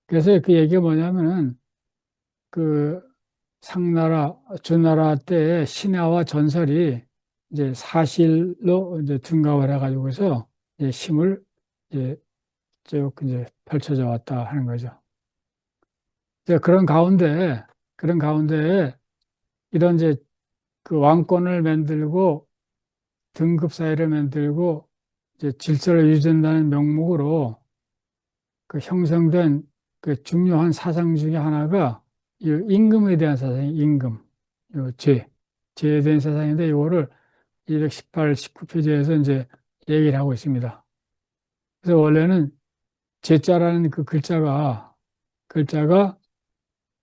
그래서 그 얘기가 뭐냐면은 그 상나라, 주나라 때의 신화와 전설이 이제 사실로 이제 등갑을 해가지고서 이제 힘을 이제 쭉 이제 펼쳐져 왔다 하는 거죠. 이제 그런 가운데에 이런 이제 그 왕권을 만들고 등급 사회를 만들고 이제 질서를 유지한다는 명목으로 그 형성된 그 중요한 사상 중에 하나가 이 임금에 대한 사상이 임금, 요 죄에 대한 사상인데 이거를 218, 19페이지에서 이제 얘기를 하고 있습니다. 그래서 원래는 제자라는 그 글자가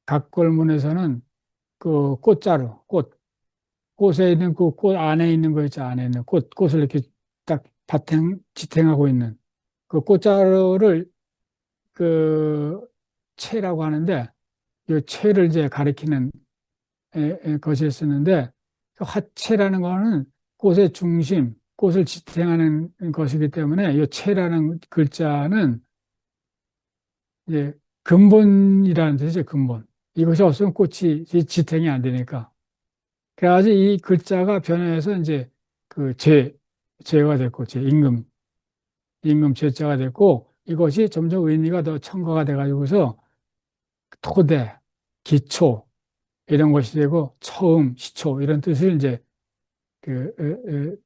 각골문에서는 그 꽃자루, 꽃에 있는 그 꽃 안에 있는 거 있죠. 안에 있는 꽃을 이렇게 딱 지탱하고 있는 그 꽃자루를 그 채라고 하는데 이 채를 이제 가리키는 것이 쓰는데 그 화채라는 거는 꽃의 중심, 꽃을 지탱하는 것이기 때문에 이 채라는 글자는 이제 근본이라는 뜻이죠. 근본. 이것이 없으면 꽃이 지탱이 안 되니까. 그래가지고 이 글자가 변해서 이제 그 제가 됐고, 임금 제자가 됐고, 이것이 점점 의미가 더 첨가가 돼가지고서 토대, 기초, 이런 것이 되고, 처음, 시초, 이런 뜻을 이제 그,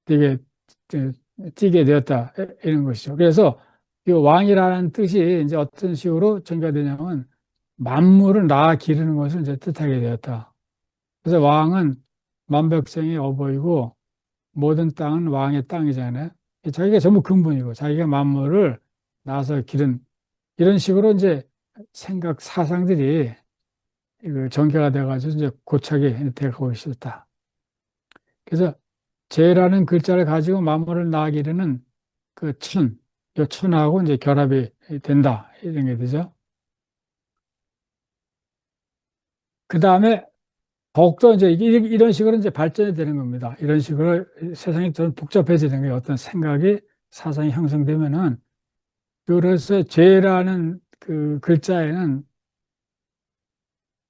되게 띄게 되었다. 이런 것이죠. 그래서 이 왕이라는 뜻이 이제 어떤 식으로 전개되냐면 만물을 낳아 기르는 것을 이제 뜻하게 되었다. 그래서 왕은 만백성의 어버이고 모든 땅은 왕의 땅이잖아요. 자기가 전부 근본이고 자기가 만물을 낳아서 기른 이런 식으로 이제 생각 사상들이 그 전개가 돼가지고 이제 고착이 되고 있었다. 그래서 재라는 글자를 가지고 만물을 낳아 기르는 그 요 천하고 이제 결합이 된다 이런 게 되죠. 그 다음에 더욱더 이제 이런 식으로 이제 발전이 되는 겁니다. 이런 식으로 세상이 좀 복잡해지는 거예요. 어떤 생각이 사상이 형성되면은 그래서 죄라는 그 글자에는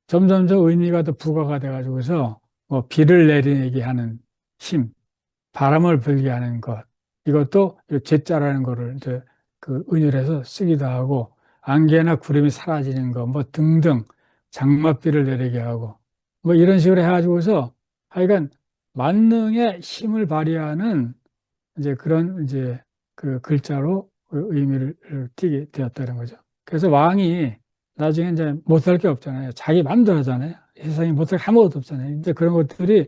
점점점 의미가 더 부과가 돼가지고서 뭐 비를 내리게 하는 힘, 바람을 불게 하는 것 이것도 이 제자라는 거를 이제 그 은율해서 쓰기도 하고 안개나 구름이 사라지는 거 뭐 등등 장맛비를 내리게 하고 뭐 이런 식으로 해가지고서 하여간 만능의 힘을 발휘하는 이제 그런 이제 그 글자로 그 의미를 띠게 되었다는 거죠. 그래서 왕이 나중에 이제 못할 게 없잖아요. 자기 마음대로 하잖아요. 세상에 못할 게 아무것도 없잖아요. 이제 그런 것들이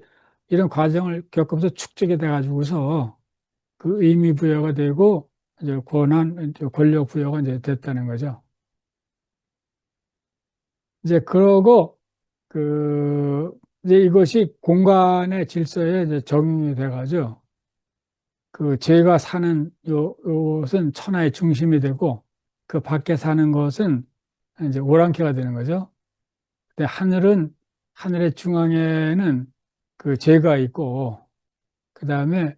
이런 과정을 겪으면서 축적이 돼가지고서 그 의미 부여가 되고 이제 권한, 이제 권력 부여가 이제 됐다는 거죠. 이제 그러고 그 이제 이것이 공간의 질서에 이제 적용이 돼가지고 그 제가 사는 요것은 천하의 중심이 되고 그 밖에 사는 것은 이제 오랑캐가 되는 거죠. 근데 하늘의 중앙에는 그 제가 있고 그 다음에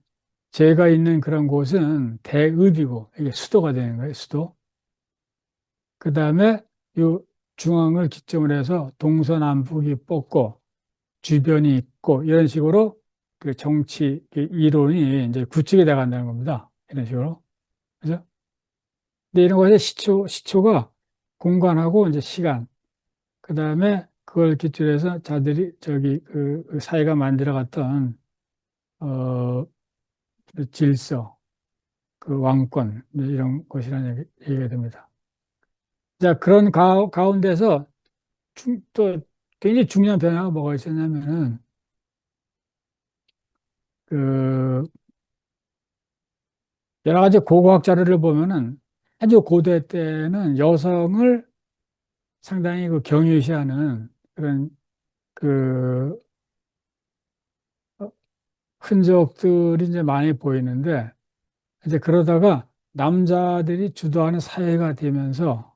제가 있는 그런 곳은 대읍이고 이게 수도가 되는 거예요. 수도. 그 다음에 요 중앙을 기점으로 해서 동서남북이 뻗고 주변이 있고 이런 식으로 그 정치 그 이론이 이제 구축이 돼 간다는 겁니다. 이런 식으로. 그죠? 근데 이런 것의 시초가 공간하고 이제 시간, 그 다음에 그걸 기초로 해서 자들이 그 사회가 만들어갔던, 그 질서, 그 왕권, 뭐 이런 것이라는 얘기가 됩니다. 자, 그런 가운데서 또 굉장히 중요한 변화가 뭐가 있었냐면은, 그 여러 가지 고고학 자료를 보면은 아주 고대 때는 여성을 상당히 그 경유시하는 그런 그 흔적들이 이제 많이 보이는데 이제 그러다가 남자들이 주도하는 사회가 되면서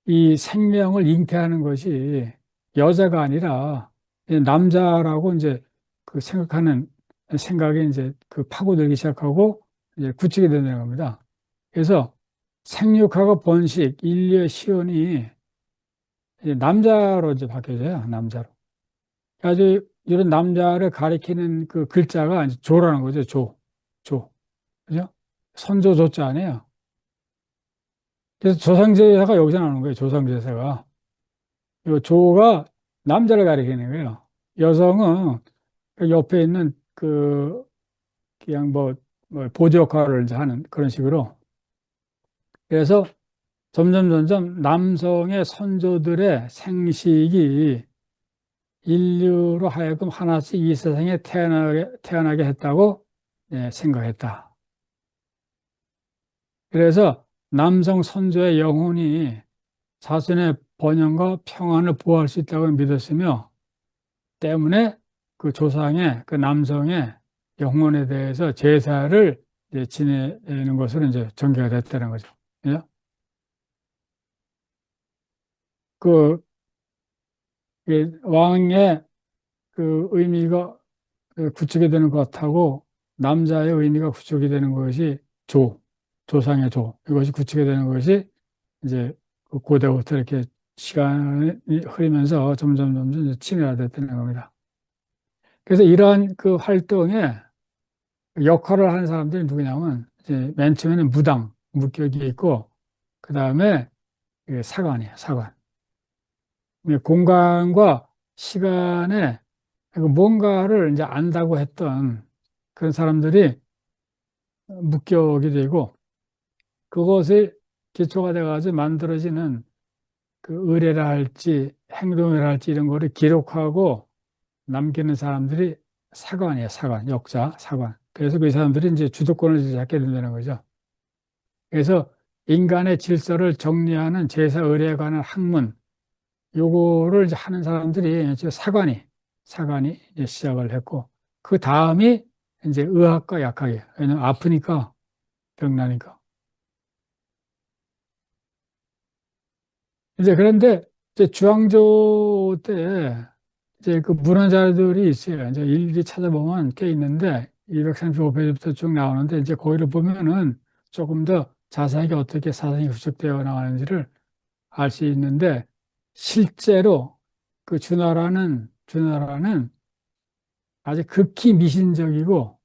이 생명을 잉태하는 것이 여자가 아니라 남자라고 이제 그 생각하는 생각에 이제 그 파고들기 시작하고 이제 굳히게 되는 겁니다. 그래서 생육하고 번식, 인류의 시온이 이제 남자로 이제 바뀌어져요. 남자로. 아주 이런 남자를 가리키는 그 글자가 이제 조라는 거죠. 조. 그죠? 선조 조자 아니에요. 그래서 조상제사가 여기서 나오는 거예요. 조상제사가. 이 조가 남자를 가리키는 거예요. 여성은 그 옆에 있는 그 그냥 뭐 뭐 보조 역할을 이제 하는 그런 식으로. 그래서 점점 남성의 선조들의 생식이 인류로 하여금 하나씩 이 세상에 태어나게 했다고 생각했다. 그래서 남성 선조의 영혼이 자신의 번영과 평안을 보호할 수 있다고 믿었으며, 때문에 그 조상의 그 남성의 영혼에 대해서 제사를 이제 지내는 것으로 이제 전개가 됐다는 거죠. 그죠? 그 왕의 그 의미가 구축이 되는 것하고 남자의 의미가 구축이 되는 것이 조상의 이것이 구축이 되는 것이 이제 그 고대부터 이렇게 시간이 흐르면서 점점 이제 침해가 됐다는 겁니다. 그래서 이러한 그 활동에 역할을 하는 사람들이 누구냐면 이제 맨 처음에는 무격이 있고 그 다음에 사관이에요, 사관. 공간과 시간에 뭔가를 이제 안다고 했던 그런 사람들이 묵격이 되고, 그것이 기초가 돼가지고 만들어지는 그 의례라 할지 행동이라 할지 이런 거를 기록하고 남기는 사람들이 사관이에요, 사관. 역사, 사관. 그래서 그 사람들이 이제 주도권을 잡게 된다는 거죠. 그래서 인간의 질서를 정리하는 제사 의례에 관한 학문, 요거를 이제 하는 사람들이 이제 사관이 이제 시작을 했고, 그 다음이 이제 의학과 약학이에요. 왜냐면 아프니까, 병나니까. 이제 그런데 이제 주왕조 때 이제 그 문헌 자료들이 있어요. 이제 일일이 찾아보면 꽤 있는데 235페이지부터 쭉 나오는데, 이제 거기를 보면은 조금 더 자세하게 어떻게 사상이 구축되어 나가는지를 알 수 있는데, 실제로 그 주나라는 아주 극히 미신적이고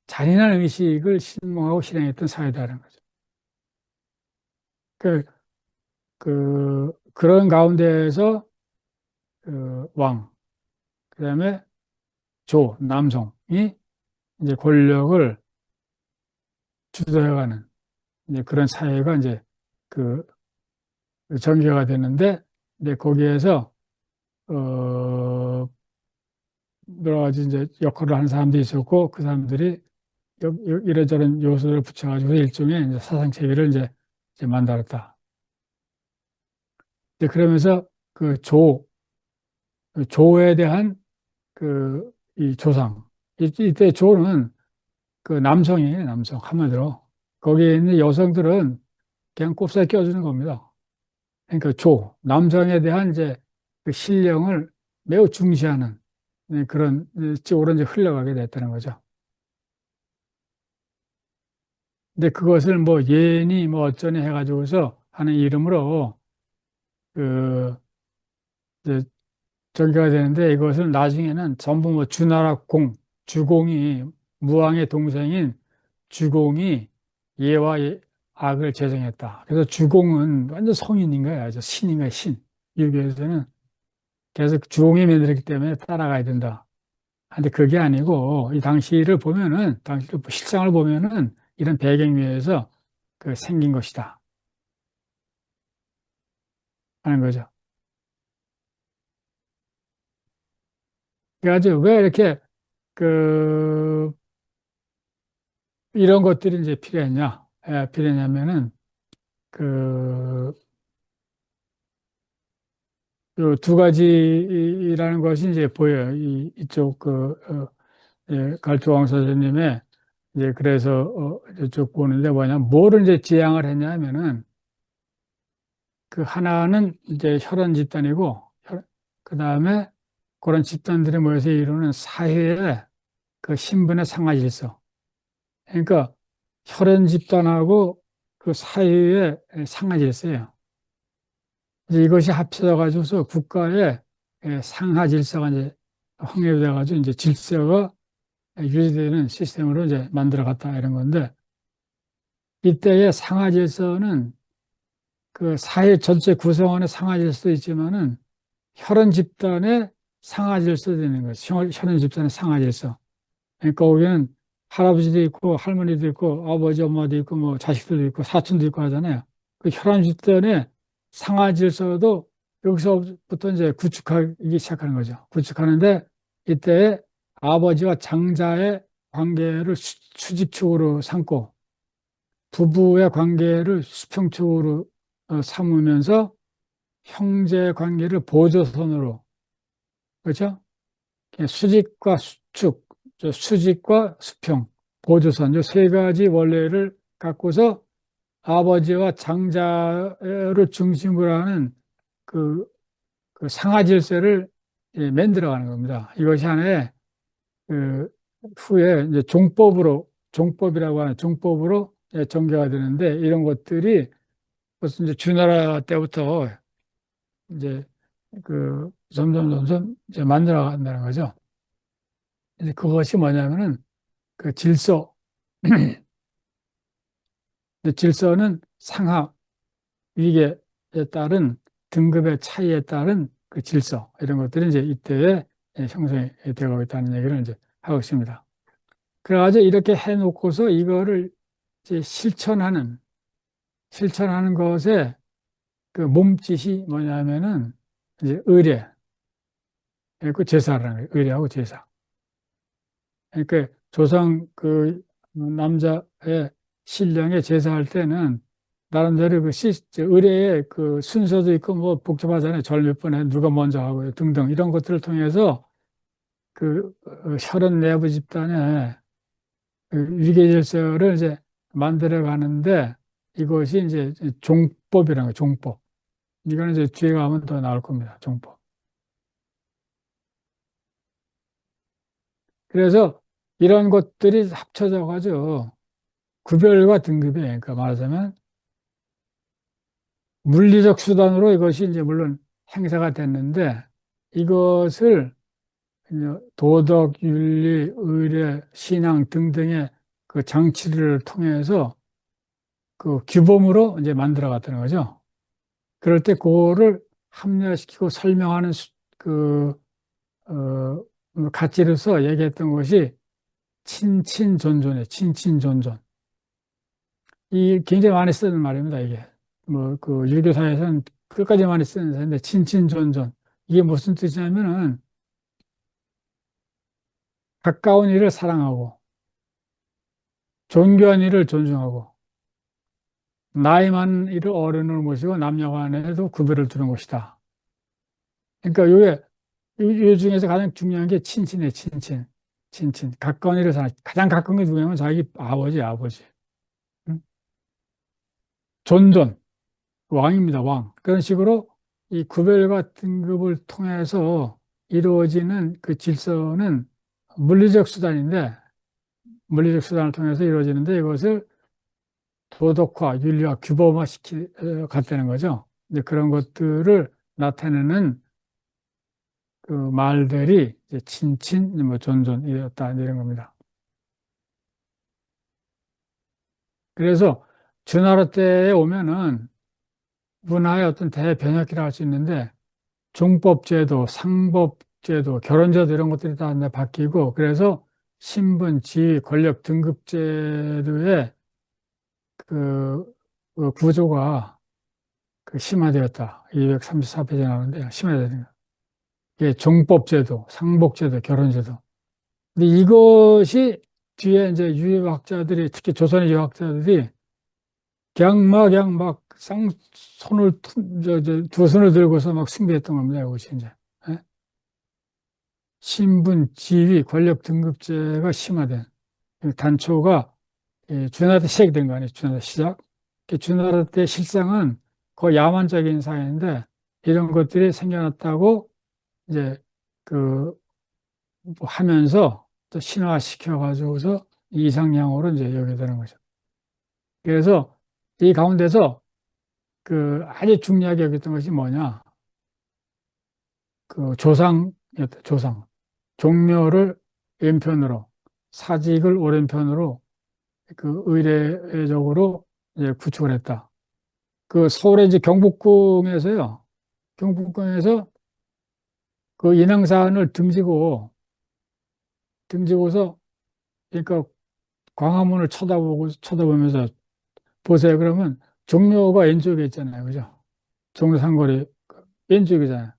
잔인한 의식을 신봉하고 실행했던 사회다라는 거죠. 그, 그런 가운데에서 그 왕, 그 다음에 남성이 이제 권력을 주도해가는 이제 그런 사회가 이제 그 전개가 되는데, 이제 거기에서 여러 가지 이제 역할을 하는 사람들이 있었고, 그 사람들이 이래저런 요소를 붙여가지고 일종의 이제 사상 체계를 이제 만들었다. 이제 그러면서 그 그 조에 대한 그 이 조상, 이때 조는 그 남성이에요, 남성. 한마디로 거기에 있는 여성들은 그냥 곱살 껴주는 겁니다. 그러니까 남성에 대한 이제 그 신령을 매우 중시하는 그런 쪽으로 이제 흘러가게 됐다는 거죠. 근데 그것을 뭐 예니 뭐 어쩌니 해가지고서 하는 이름으로 그 이제 전개가 되는데, 이것을 나중에는 전부 뭐 주공이 무왕의 동생인 주공이 예와 악을 제정했다. 그래서 주공은 완전 성인인 거예요. 아주 신인 거예요, 신. 유교에서는 계속 주공이 만들었기 때문에 따라가야 된다. 근데 그게 아니고 이 당시를 실상을 보면은 이런 배경 위에서 그 생긴 것이다 하는 거죠. 그래가지고 왜 이렇게 그 이런 것들이 이제 필요했냐면은 그, 그두 가지라는 것이 이제 보여요. 이쪽 갈조왕 선생님의 이제 그래서 이쪽 보는데 뭐를 이제 지향을 했냐면은, 그 하나는 이제 혈연 집단이고, 그 다음에 그런 집단들이 모여서 이루는 사회의 그 신분의 상하 질서. 그러니까 혈연 집단하고 그 사회의 상하 질서예요. 이제 이것이 합쳐져 가지고서 국가의 상하 질서가 이제 확립돼 가지고 이제 질서가 유지되는 시스템으로 이제 만들어 갔다 이런 건데, 이때의 상하 질서는 그 사회 전체 구성원의 상하 질서도 있지만은 혈연 집단의 상하 질서 되는 거죠. 혈연 집단의 상하 질서. 그러니까 거기는 할아버지도 있고 할머니도 있고 아버지 엄마도 있고 뭐 자식들도 있고 사촌도 있고 하잖아요. 그 혈안 집단의 상하 질서도 여기서부터 이제 구축하기 시작하는 거죠. 구축하는데 이때 아버지와 장자의 관계를 수직축으로 삼고 부부의 관계를 수평축으로 삼으면서 형제 관계를 보조선으로 그렇죠? 수직과 수축, 수직과 수평, 보조선 이 세 가지 원리를 갖고서 아버지와 장자를 중심으로 하는 그, 그 상하 질서를 만들어가는 겁니다. 이것이 하나의 그 후에 이제 종법이라고 하는 종법으로 전개가 되는데 이런 것들이 벌써 이제 주나라 때부터 이제 점점 이제 만들어 간다는 거죠. 이제 그것이 뭐냐면은 그 질서, 근데 질서는 상하, 위계에 따른 등급의 차이에 따른 그 질서, 이런 것들이 이제 이때에 형성이 되고 있다는 얘기를 이제 하고 있습니다. 그래가지고 이렇게 해놓고서 이거를 이제 실천하는 것에 그 몸짓이 뭐냐면은 이제 그 제사라는 거예요. 의례하고 제사. 그러니까 조상 그 남자의 신령에 제사할 때는 나름대로 의례의 그 순서도 있고 뭐 복잡하잖아요. 절 몇 번에 누가 먼저 하고 등등 이런 것들을 통해서 그 혈연 내부 집단의 그 위계 질서를 이제 만들어 가는데 이것이 이제 종법이라는 거예요. 종법. 이거는 이제 뒤에 가면 더 나올 겁니다. 종법. 그래서 이런 것들이 합쳐져 가지고 구별과 등급이에요. 그러니까 말하자면 물리적 수단으로 이것이 이제 물론 행사가 됐는데 이것을 이제 도덕, 윤리, 의례, 신앙 등등의 그 장치를 통해서 그 규범으로 이제 만들어 갔다는 거죠. 그럴 때 그거를 합리화시키고 설명하는 가치로서 얘기했던 것이 친친존존이에요. 친친존존. 이 굉장히 많이 쓰는 말입니다, 이게. 뭐, 그, 유교사에서는 끝까지 많이 쓰는 말인데, 친친존존. 이게 무슨 뜻이냐면은, 가까운 이를 사랑하고, 존귀한 이를 존중하고, 나이 많은 이를 어른을 모시고, 남녀 간에도 구별을 두는 것이다. 그러니까, 요 중에서 가장 중요한 게 친친이에요, 친친. 친친. 가까운 이를 사랑, 가장 가까운 게 누구냐면 자기 아버지. 응? 존존. 왕입니다, 왕. 그런 식으로 이 구별과 등급을 통해서 이루어지는 그 질서는 물리적 수단인데, 물리적 수단을 통해서 이루어지는데 이것을 도덕화, 윤리화, 규범화 갔다는 거죠. 이제 그런 것들을 나타내는 그 말들이 이제 친친, 뭐 존존이었다, 이런 겁니다. 그래서 주나라 때에 오면은 문화의 어떤 대변혁이라고 할 수 있는데, 종법제도, 상법제도, 결혼제도 이런 것들이 다 이제 바뀌고 그래서 신분, 지위, 권력 등급제도의 그, 그 구조가 그 심화되었다. 234페이지에 나오는데 심화되는 거. 이게 종법제도, 상복제도, 결혼제도. 근데 이것이 뒤에 이제 유학자들이 특히 조선의 유학자들이 그냥 막 두 손을 들고서 막 숭배했던 겁니다. 이것이 이제. 예? 신분, 지위, 권력 등급제가 심화된 단초가 주나라 때 시작된 거 아니에요. 주나라 시작. 주나라 때 실상은 거의 야만적인 사회인데 이런 것들이 생겨났다고 이제 그 뭐 하면서 또 신화시켜 가지고서 이상향으로 이제 여기게 되는 거죠. 그래서 이 가운데서 그 아주 중요하게 여겼던 것이 뭐냐? 그 조상이었다. 조상. 종묘를 왼편으로, 사직을 오른편으로 그 의례적으로 이제 구축을 했다. 그 서울의 이제 경복궁에서요. 경복궁에서 그 인왕산을 등지고서 그러니까 광화문을 쳐다보면서 보세요. 그러면 종묘가 왼쪽에 있잖아요. 그죠? 종로 상거리 왼쪽이잖아요.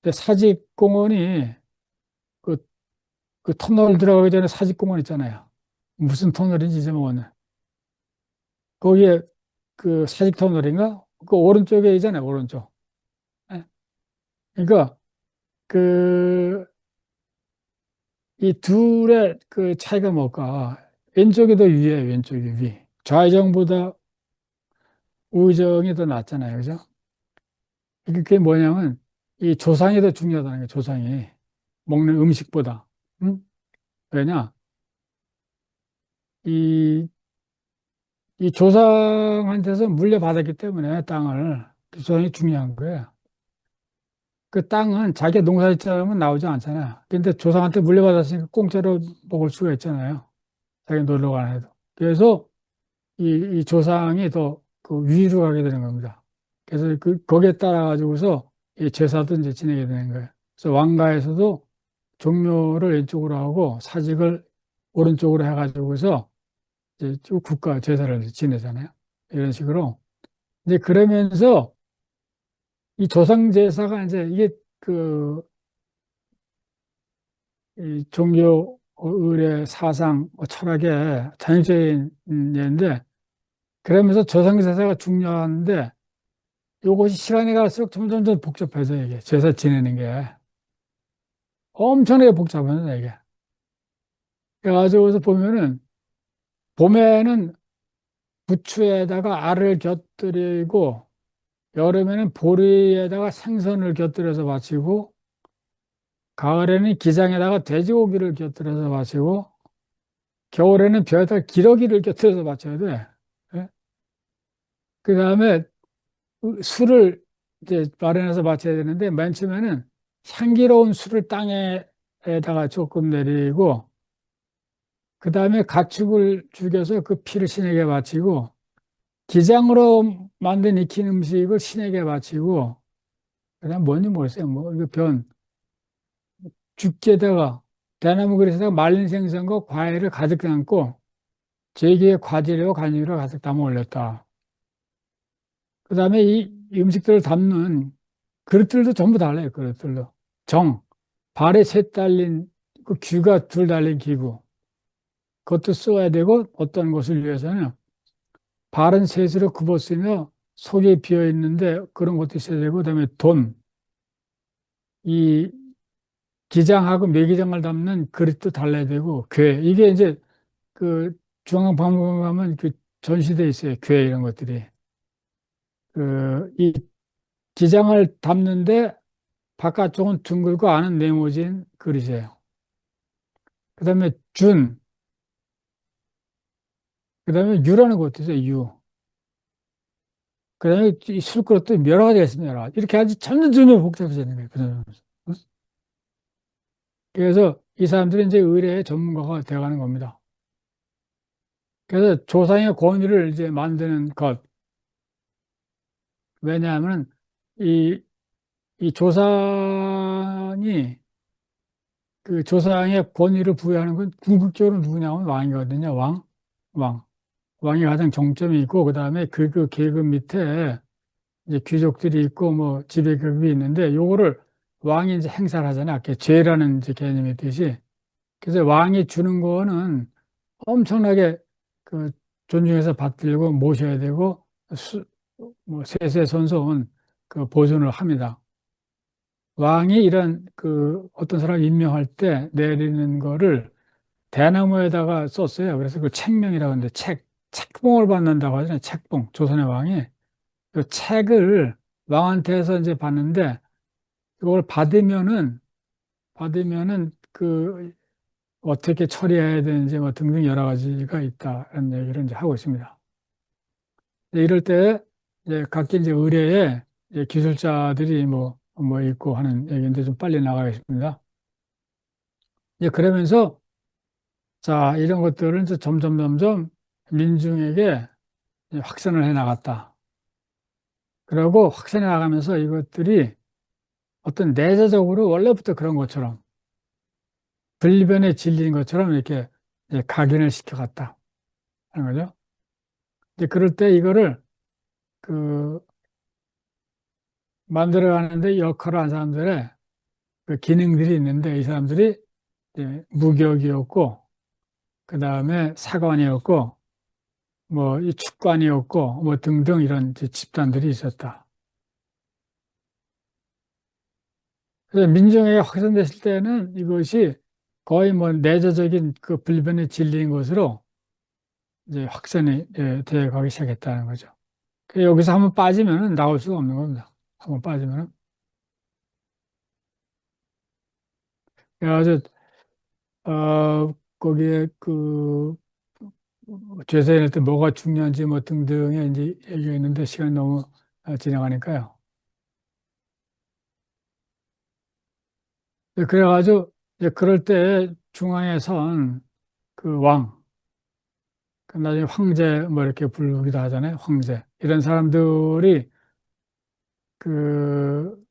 근데 사직공원이 그, 그 터널 들어가기 전에 사직공원 있잖아요. 무슨 터널인지 잊어먹었네. 거기에 그 사직터널인가? 그 오른쪽에 있잖아요. 오른쪽. 예. 그러니까 그 이 둘의 그 차이가 뭘까? 왼쪽이 더 위에 왼쪽이 위. 좌회전보다 우회전이 더 낫잖아요. 그죠? 그게 뭐냐면 이 조상이 더 중요하다는 거예요. 조상이. 먹는 음식보다. 응? 왜냐? 이, 이 조상한테서 물려받았기 때문에 땅을 그 조상이 중요한 거예요. 그 땅은 자기 농사짓자면 나오지 않잖아요. 근데 조상한테 물려받았으니까 공짜로 먹을 수가 있잖아요. 자기 놀러 가나 해도. 그래서 이 조상이 더 그 위로 가게 되는 겁니다. 그래서 거기에 따라 가지고서 이 제사도 이제 지내게 되는 거예요. 그래서 왕가에서도 종묘를 왼쪽으로 하고 사직을 오른쪽으로 해가지고서 이제 쭉 국가 제사를 지내잖아요. 이런 식으로. 이제 그러면서 이 조상 제사가 이제 이게 그 이 종교 의례 사상 철학의 전형적인 예인데 그러면서 조상 제사가 중요한데 요것이 시간이 갈수록 점점 더 복잡해져, 이게. 제사 지내는 게. 엄청나게 복잡해져, 이게. 그래가지고서 보면은, 봄에는 부추에다가 알을 곁들이고, 여름에는 보리에다가 생선을 곁들여서 바치고, 가을에는 기장에다가 돼지고기를 곁들여서 바치고, 겨울에는 벼에다가 기러기를 곁들여서 바쳐야 돼. 그 다음에 술을 이제 마련해서 바쳐야 되는데, 맨 처음에는 향기로운 술을 땅에다가 조금 내리고, 그 다음에 가축을 죽여서 그 피를 신에게 바치고, 기장으로 만든 익힌 음식을 신에게 바치고, 그 다음 뭔지 모르겠어요. 뭐, 이거 죽게다가, 대나무 그릇에다가 말린 생선과 과일을 가득 담고, 제기에 과즙과 간육을 가득 담아 올렸다. 그 다음에 이 음식들을 담는 그릇들도 전부 달라요, 그릇들도. 발에 셋 달린, 그 귀가 둘 달린 기구. 그것도 써야 되고, 어떤 것을 위해서는 발은 셋으로 굽었으며 속이 비어 있는데 그런 것도 있어야 되고, 그다음에 이 기장하고 매기장을 담는 그릇도 달라야 되고, 이게 이제 그 중앙박물관 가면 그 전시돼 있어요. 이런 것들이. 이 기장을 담는데 바깥쪽은 둥글고 안은 네모진 그릇이에요. 그다음에 그다음에 유라는 것도 있어요. 그다음에 이 술그릇도 여러 가지가 있습니다. 여러 가지. 이렇게 아주 점점 복잡해지는 거예요. 그래서 이 사람들이 이제 의뢰의 전문가가 되어가는 겁니다. 그래서 조상의 권위를 이제 만드는 것. 왜냐하면 이, 이 조상이 그 조상의 권위를 부여하는 건 궁극적으로 누구냐면 왕이거든요. 왕. 왕이 가장 정점이 있고, 그 다음에 그 계급 밑에 이제 귀족들이 있고, 뭐 지배계급이 있는데, 요거를 왕이 이제 행사를 하잖아요. 아까 죄라는 이제 개념이 있듯이. 그래서 왕이 주는 거는 엄청나게 그 존중해서 받들고 모셔야 되고 뭐 세세손손 그 보존을 합니다. 왕이 이런 그 어떤 사람 임명할 때 내리는 거를 대나무에다가 썼어요. 그래서 그 책명이라고 하는데 책봉을 받는다고 하잖아요. 책봉. 조선의 왕이 그 책을 왕한테서 이제 받는데 이걸 받으면은 그 어떻게 처리해야 되는지 뭐 등등 여러 가지가 있다는 얘기를 이제 하고 있습니다. 이럴 때 이제 각기 이제 의뢰에 이제 기술자들이 뭐 있고 하는 얘기인데 좀 빨리 나가겠습니다. 이제 그러면서 자, 이런 것들은 이제 점점 민중에게 이제 확산을 해 나갔다. 그리고 확산해 나가면서 이것들이 어떤 내재적으로 원래부터 그런 것처럼 불변의 진리인 것처럼 이렇게 이제 각인을 시켜갔다 하는 거죠. 이제 그럴 때 이거를 그 만들어가는데 역할을 한 사람들의 그 기능들이 있는데 이 사람들이 이제 무격이었고 그 다음에 사관이었고 뭐 이 축관이었고 뭐 등등 이런 이제 집단들이 있었다. 그래서 민중에게 확산됐을 때는 이것이 거의 뭐 내재적인 그 불변의 진리인 것으로 이제 확산이 되어 가기 시작했다는 거죠. 그 여기서 한번 빠지면은 나올 수가 없는 겁니다. 한번 빠지면은. 그래가지고, 거기에 그, 죄사일 때 뭐가 중요한지 뭐 등등의 이제 얘기가 있는데 시간이 너무 지나가니까요. 그래가지고, 이제 그럴 때 중앙에 선 그 왕, 그 나중에 황제 뭐 이렇게 부르기도 하잖아요. 황제. 이런 사람들이 그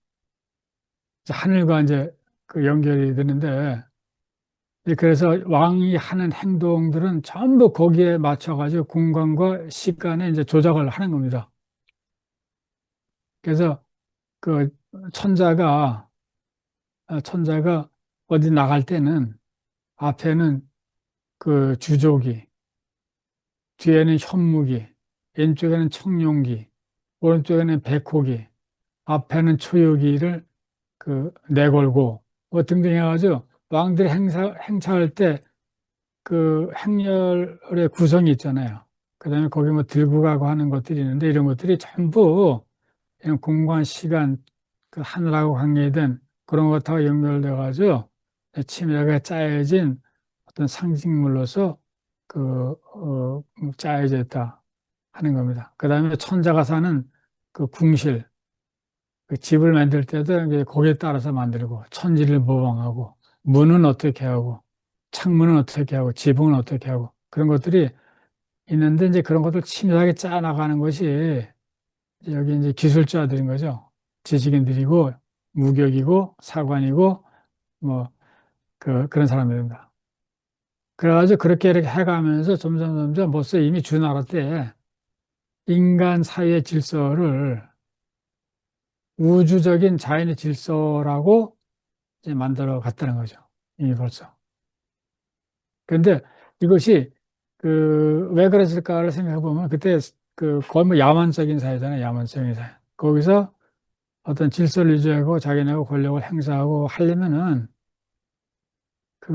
이제 하늘과 이제 그 연결이 되는데 그래서 왕이 하는 행동들은 전부 거기에 맞춰가지고 공간과 시간에 이제 조작을 하는 겁니다. 그래서 그 천자가, 천자가 어디 나갈 때는 앞에는 그 주조기, 뒤에는 현무기, 왼쪽에는 청룡기, 오른쪽에는 백호기, 앞에는 초유기를 그 내걸고 뭐 등등 해가지고 왕들이 행차할 때 그 행렬의 구성이 있잖아요. 그다음에 거기 뭐 들고 가고 하는 것들이 있는데 이런 것들이 전부 이런 공간, 시간, 그 하늘하고 관계된 그런 것하고 연결돼 가지고 치밀하게 짜여진 어떤 상징물로서 짜여져 있다 하는 겁니다. 그다음에 천자가 사는 그 궁실, 그 집을 만들 때도 이제 거기에 따라서 만들고 천지를 모방하고 문은 어떻게 하고 창문은 어떻게 하고 지붕은 어떻게 하고 그런 것들이 있는데 이제 그런 것들 치밀하게 짜 나가는 것이 여기 이제 기술자들인 거죠. 지식인들이고 무격이고 사관이고 뭐 그런 사람들입니다. 그래가지고 그렇게 이렇게 해가면서 점점 벌써 이미 주나라 때 인간 사회의 질서를 우주적인 자연의 질서라고 이제 만들어 갔다는 거죠. 이미 벌써. 그런데 이것이 왜 그랬을까를 생각해 보면 그때 그 거의 뭐 야만적인 사회잖아요. 야만적인 사회. 거기서 어떤 질서를 유지하고 자기네가 권력을 행사하고 하려면은 그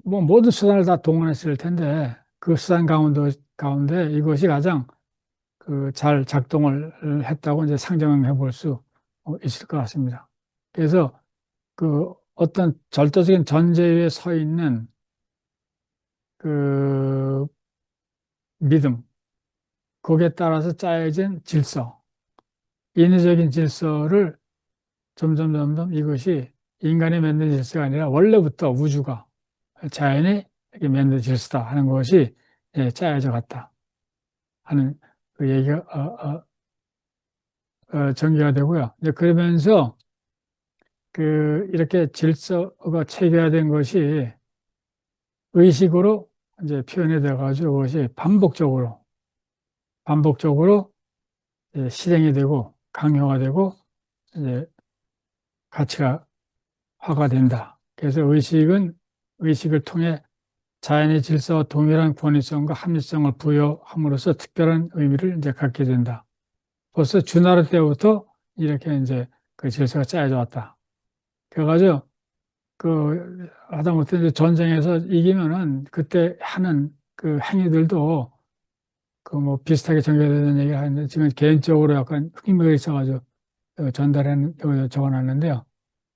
뭐 모든 수단을 다 동원했을 텐데 그 수단 가운데 이것이 가장 그 잘 작동을 했다고 이제 상정해 볼 수 있을 것 같습니다. 그래서 그 어떤 절대적인 전제 위에 서 있는 그 믿음, 거기에 따라서 짜여진 질서, 인위적인 질서를 점점 이것이 인간이 만든 질서가 아니라 원래부터 우주가 자연이 이렇게 만든 질서다 하는 것이 짜여져 갔다 하는 그 얘기가 전개가 되고요. 이제 그러면서 이렇게 질서가 체계화된 것이 의식으로 이제 표현이 돼가지고 그것이 반복적으로 실행이 되고 강요가 되고 이제 가치가 화가 된다. 그래서 의식을 통해 자연의 질서와 동일한 권위성과 합리성을 부여함으로써 특별한 의미를 이제 갖게 된다. 벌써 주나라 때부터 이렇게 이제 그 질서가 짜여져 왔다. 그래가지고 하다못해 이제 전쟁에서 이기면은 그때 하는 그 행위들도 그 뭐 비슷하게 전개되는 얘기를 하는데 지금 개인적으로 약간 흥미가 있어가지고 적어놨는데요.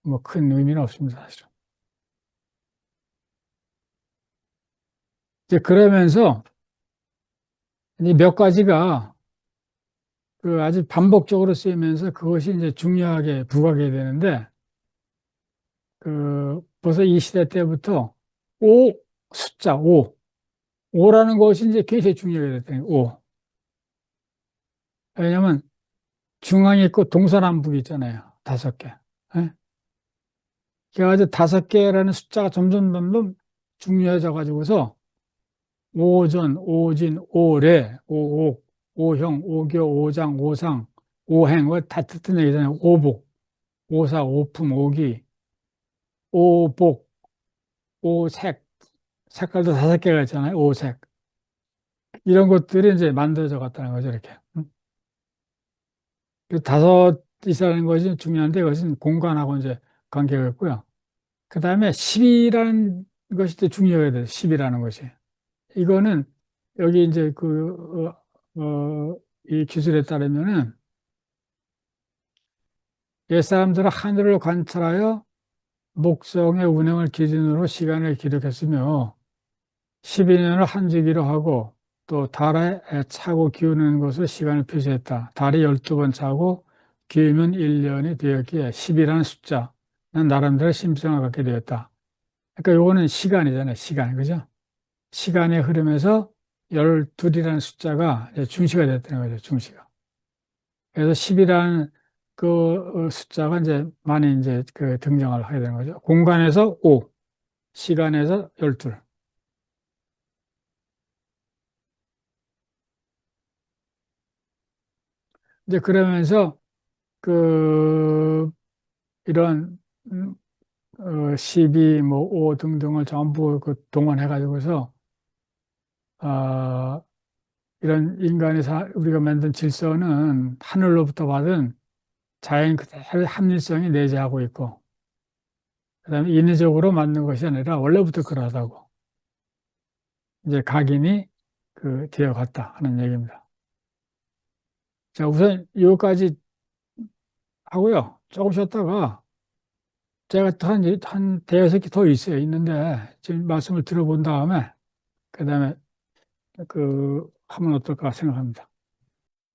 뭐 큰 의미는 없습니다, 사실은. 이제 그러면서 이제 몇 가지가 아주 반복적으로 쓰이면서 그것이 이제 중요하게 부각이 되는데 벌써 이 시대 때부터 오 숫자 오라는 것이 이제 굉장히 중요하게 됐다는 오. 왜냐하면 중앙에 있고 동서남북이 있잖아요. 5개. 예? 그래가지고 5개라는 숫자가 점점 중요해져 가지고서 오전, 오진, 오래, 오옥, 오형, 오교, 오장, 오상, 오행, 다 듣던 얘기잖아요. 오복, 오사, 오품, 오기, 오복, 오색, 색깔도 5개가 있잖아요. 오색. 이런 것들이 이제 만들어져 갔다는 거죠, 이렇게. 그 다섯이라는 것이 중요한데, 그것은 공간하고 이제 관계가 있고요. 그 다음에 10이라는 것이 또 중요해야 돼요. 10이라는 것이. 이거는 여기 이제 이 기술에 따르면은 옛사람들은 하늘을 관찰하여 목성의 운행을 기준으로 시간을 기록했으며 12년을 한 주기로 하고 또 달에 차고 기우는 것을 시간을 표시했다. 달이 12번 차고 기우면 1년이 되었기에 10이라는 숫자는 나름대로 심성을 갖게 되었다. 그러니까 요거는 시간이잖아요. 시간. 그죠? 시간의 흐름에서 12이라는 숫자가 이제 중시가 됐다는 거죠. 중시가. 그래서 10이라는 숫자가 이제 많이 이제 등장을 하게 되는 거죠. 공간에서 5, 시간에서 12. 이제 그러면서 그 이런 12, 뭐 5 등등을 전부 동원해 가지고서 어, 이런 우리가 만든 질서는 하늘로부터 받은 자연 그대로의 합리성이 내재하고 있고 그다음에 인위적으로 만든 것이 아니라 원래부터 그러하다고 이제 각인이 되어 갔다 하는 얘기입니다. 자, 우선 여기까지 하고요. 조금 쉬었다가 제가 또 한 대여섯 개 더 있어요. 있는데 지금 말씀을 들어본 다음에 그다음에 하면 어떨까 생각합니다.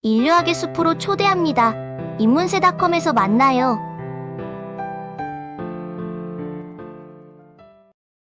인류학의 숲으로 초대합니다. 인문세닷컴에서 만나요.